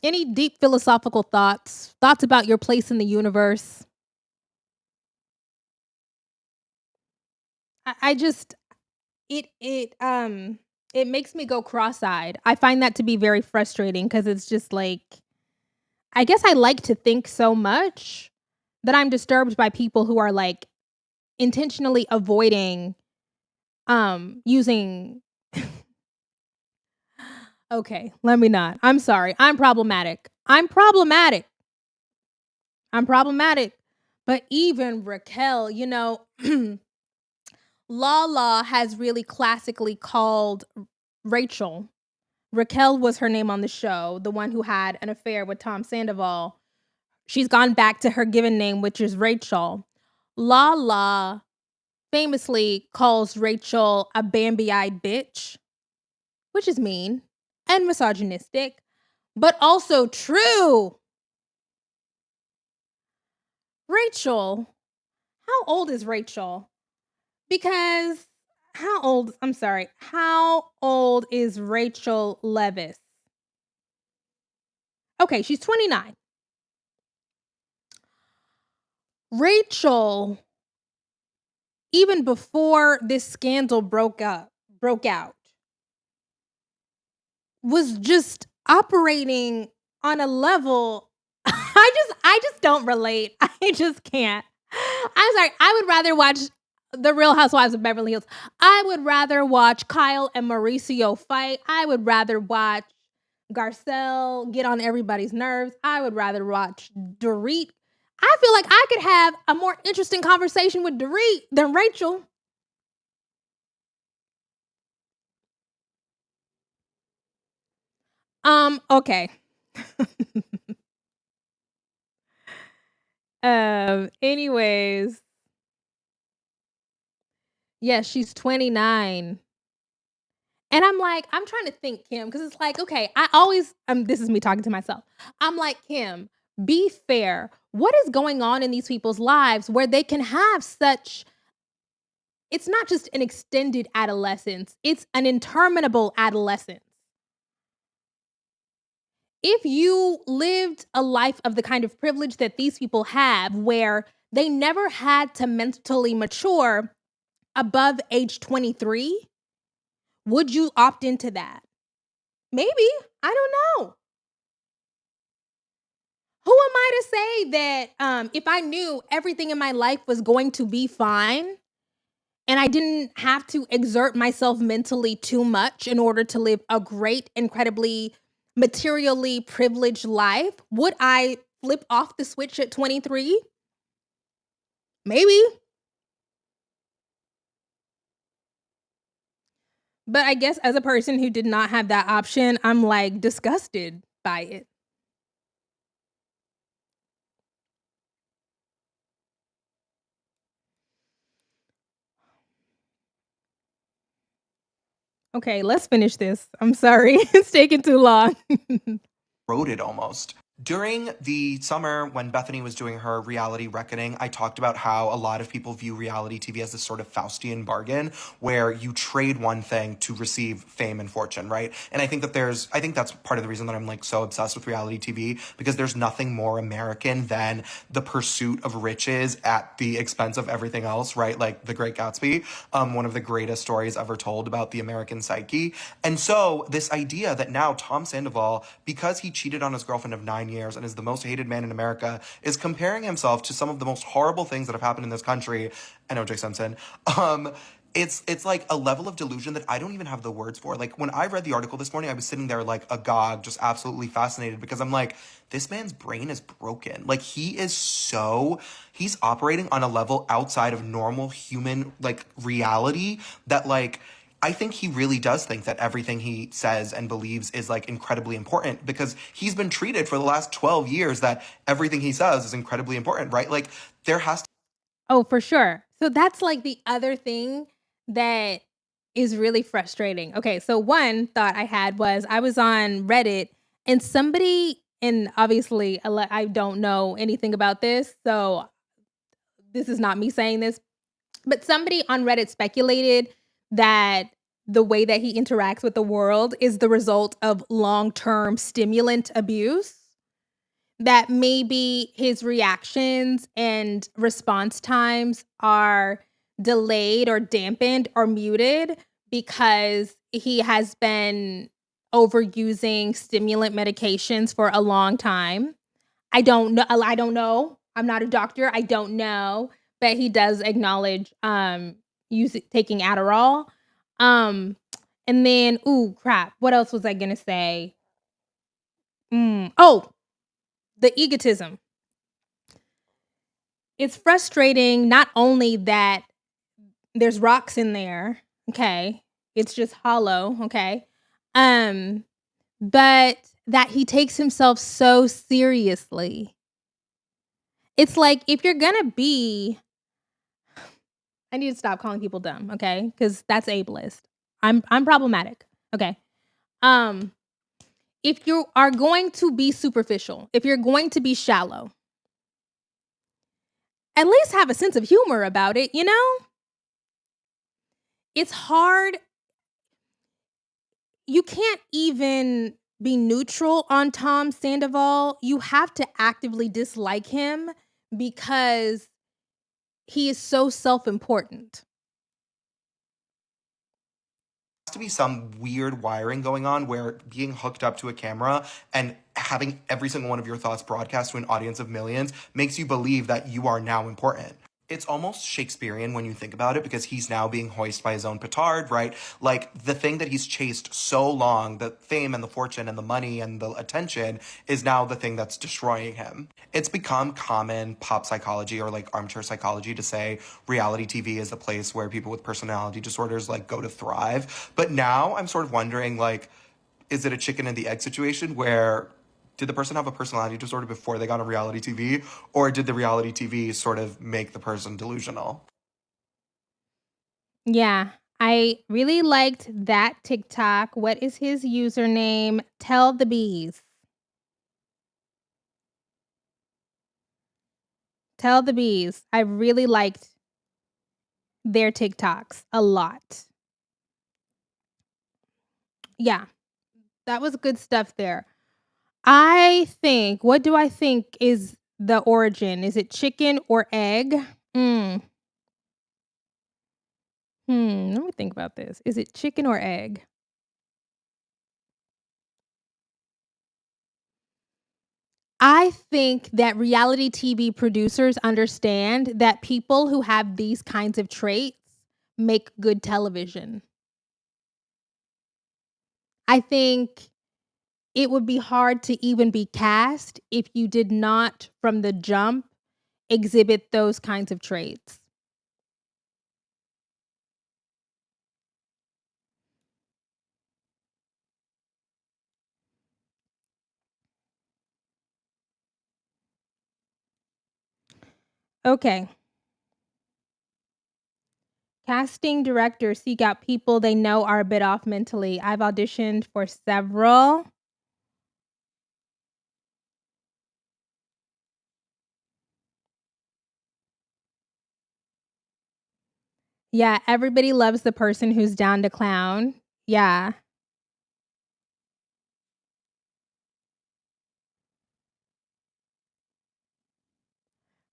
Any deep philosophical thoughts? Thoughts about your place in the universe? I just it makes me go cross-eyed. I find that to be very frustrating because it's just like I guess I like to think so much that I'm disturbed by people who are like intentionally avoiding using okay, let me not. I'm sorry. I'm problematic. But even Raquel, Lala has really classically called Rachel. Raquel was her name on the show, the one who had an affair with Tom Sandoval. She's gone back to her given name, which is Rachel. Lala famously calls Rachel a Bambi-eyed bitch, which is mean and misogynistic, but also true. Rachel, how old is Rachel? Because how old is Rachel Leviss? Okay, she's 29. Rachel, even before this scandal broke out, was just operating on a level I just don't relate. I just can't. I'm sorry. I would rather watch The Real Housewives of Beverly Hills. I would rather watch Kyle and Mauricio fight. I would rather watch Garcelle get on everybody's nerves. I would rather watch Dorit. I feel like I could have a more interesting conversation with Dorit than Rachel. Okay. Anyways. Yes, she's 29. And I'm like, I'm trying to think, Kim, because it's like, okay, I always, this is me talking to myself. I'm like, Kim, be fair. What is going on in these people's lives where they can have such, it's not just an extended adolescence, it's an interminable adolescence. If you lived a life of the kind of privilege that these people have, where they never had to mentally mature above age 23, would you opt into that? Maybe. I don't know. Who am I to say that if I knew everything in my life was going to be fine and I didn't have to exert myself mentally too much in order to live a great, incredibly materially privileged life, would I flip off the switch at 23? Maybe. But I guess as a person who did not have that option, I'm like disgusted by it. Okay, let's finish this. I'm sorry. It's taking too long.
Wrote it almost. During the summer, when Bethany was doing her reality reckoning, I talked about how a lot of people view reality TV as this sort of Faustian bargain where you trade one thing to receive fame and fortune, right? And I think I think that's part of the reason that I'm like so obsessed with reality TV, because there's nothing more American than the pursuit of riches at the expense of everything else, right? Like The Great Gatsby, one of the greatest stories ever told about the American psyche. And so this idea that now Tom Sandoval, because he cheated on his girlfriend of 9 years and is the most hated man in America, is comparing himself to some of the most horrible things that have happened in this country. And O.J. Simpson. It's like a level of delusion that I don't even have the words for. Like when I read the article this morning, I was sitting there like agog, just absolutely fascinated, because I'm like, this man's brain is broken. Like he's operating on a level outside of normal human like reality that like I think he really does think that everything he says and believes is like incredibly important, because he's been treated for the last 12 years that everything he says is incredibly important, right? Like there has to
Oh, for sure. So that's like the other thing that is really frustrating. Okay, so one thought I had was I was on Reddit and somebody, and obviously I don't know anything about this, so this is not me saying this, but somebody on Reddit speculated that the way that he interacts with the world is the result of long-term stimulant abuse, that maybe his reactions and response times are delayed or dampened or muted because he has been overusing stimulant medications for a long time. I don't know. I'm not a doctor. I don't know, but he does acknowledge taking Adderall. Um and then ooh crap. What else was I going to say? Oh, the egotism. It's frustrating not only that there's rocks in there, okay? It's just hollow, okay? Um, but that he takes himself so seriously. It's like if you're gonna be I need to stop calling people dumb, okay? Because that's ableist. I'm problematic. Okay. Um, if you are going to be superficial, if you're going to be shallow, at least have a sense of humor about it, you know? It's hard. You can't even be neutral on Tom Sandoval. You have to actively dislike him because he is so self-important.
be some weird wiring going on where being hooked up to a camera and having every single one of your thoughts broadcast to an audience of millions makes you believe that you are now important. It's almost Shakespearean when you think about it, because he's now being hoisted by his own petard, right? Like the thing that he's chased so long, the fame and the fortune and the money and the attention, is now the thing that's destroying him. It's become common pop psychology or like armchair psychology to say reality TV is the place where people with personality disorders like go to thrive. But now I'm sort of wondering, like, is it a chicken and the egg situation where did the person have a personality disorder before they got on reality TV, or did the reality TV sort of make the person delusional?
Yeah, I really liked that TikTok. What is his username? Tell the bees. Tell the bees. I really liked their TikToks a lot. Yeah, that was good stuff there. What do I think is the origin? Is it chicken or egg? Mm. Let me think about this. Is it chicken or egg? I think that reality TV producers understand that people who have these kinds of traits make good television. I think it would be hard to even be cast if you did not, from the jump, exhibit those kinds of traits. Okay. Casting directors seek out people they know are a bit off mentally. I've auditioned for several. Yeah, everybody loves the person who's down to clown. Yeah.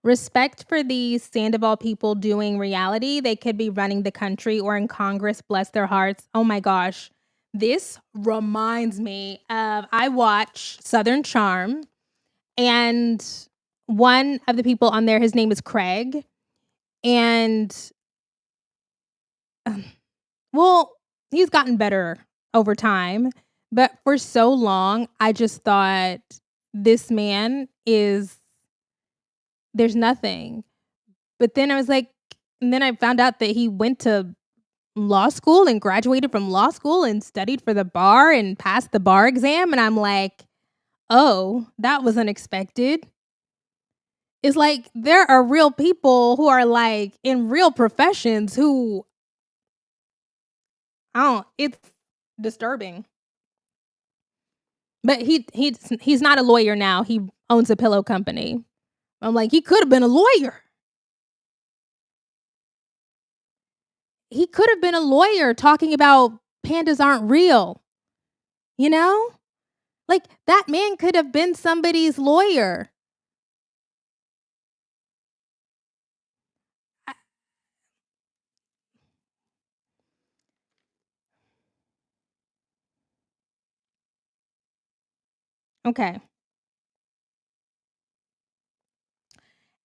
Respect for these Sandoval people doing reality. They could be running the country or in Congress, bless their hearts. Oh my gosh. This reminds me of I watch Southern Charm, and one of the people on there, his name is Craig. And well, he's gotten better over time, but for so long, I just thought this man is there's nothing. But then I was like, and then I found out that he went to law school and graduated from law school and studied for the bar and passed the bar exam. And I'm like, oh, that was unexpected. It's like there are real people who are like in real professions who I don't, it's disturbing. But he's not a lawyer now. He owns a pillow company. I'm like, he could have been a lawyer. He could have been a lawyer talking about pandas aren't real. You know? Like that man could have been somebody's lawyer. I- Okay.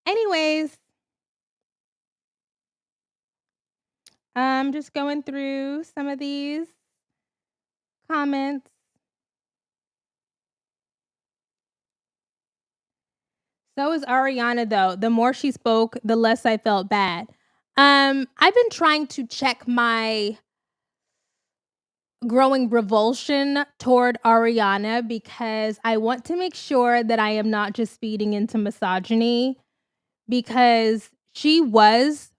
Anyways, I'm just going through some of these comments. So is Ariana though. The more she spoke, the less I felt bad. I've been trying to check my growing revulsion toward Ariana because I want to make sure that I am not just feeding into misogyny, because she was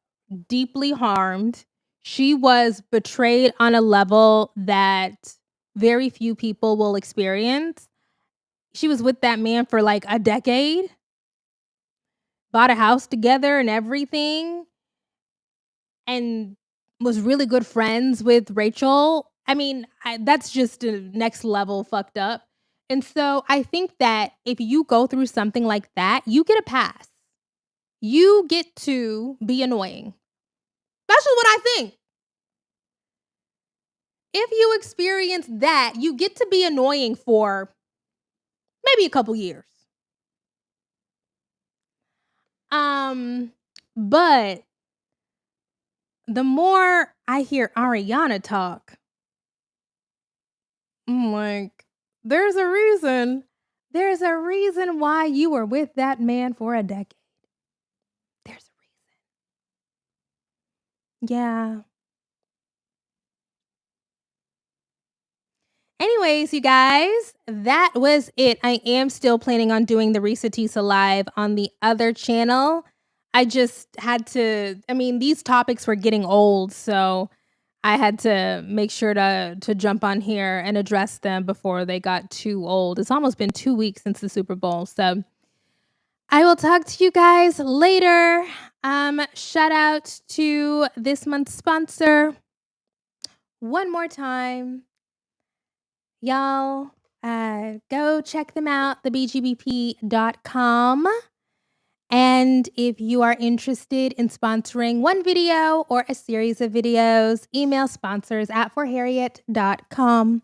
deeply harmed. She was betrayed on a level that very few people will experience. She was with that man for like a decade, bought a house together and everything, and was really good friends with Rachel. I mean, that's just a next level fucked up. And so I think that if you go through something like that, you get a pass. You get to be annoying. That's just what I think. If you experience that, you get to be annoying for maybe a couple years. But the more I hear Ariana talk, I'm like, there's a reason. There's a reason why you were with that man for a decade. There's a reason. Yeah. Anyways, you guys, that was it. I am still planning on doing the Risa Tisa live on the other channel. I just had to, I mean, these topics were getting old, so I had to make sure to jump on here and address them before they got too old. It's almost been 2 weeks since the Super Bowl, so I will talk to you guys later. Shout out to this month's sponsor one more time. Y'all, go check them out, thebgbp.com. And if you are interested in sponsoring one video or a series of videos, email sponsors at forharriet.com.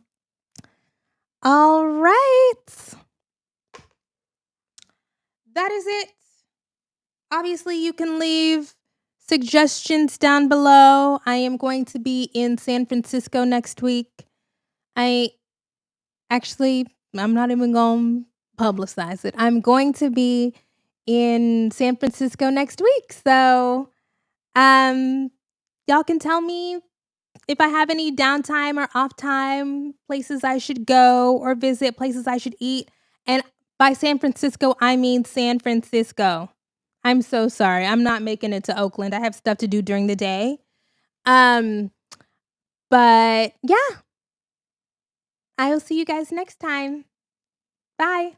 All right. That is it. Obviously, you can leave suggestions down below. I am going to be in San Francisco next week. I'm not even going to publicize it. I'm going to be in San Francisco next week. So, y'all can tell me if I have any downtime or off time, places I should go or visit, places I should eat. And by San Francisco, I mean San Francisco. I'm so sorry. I'm not making it to Oakland. I have stuff to do during the day. But yeah, I will see you guys next time. Bye.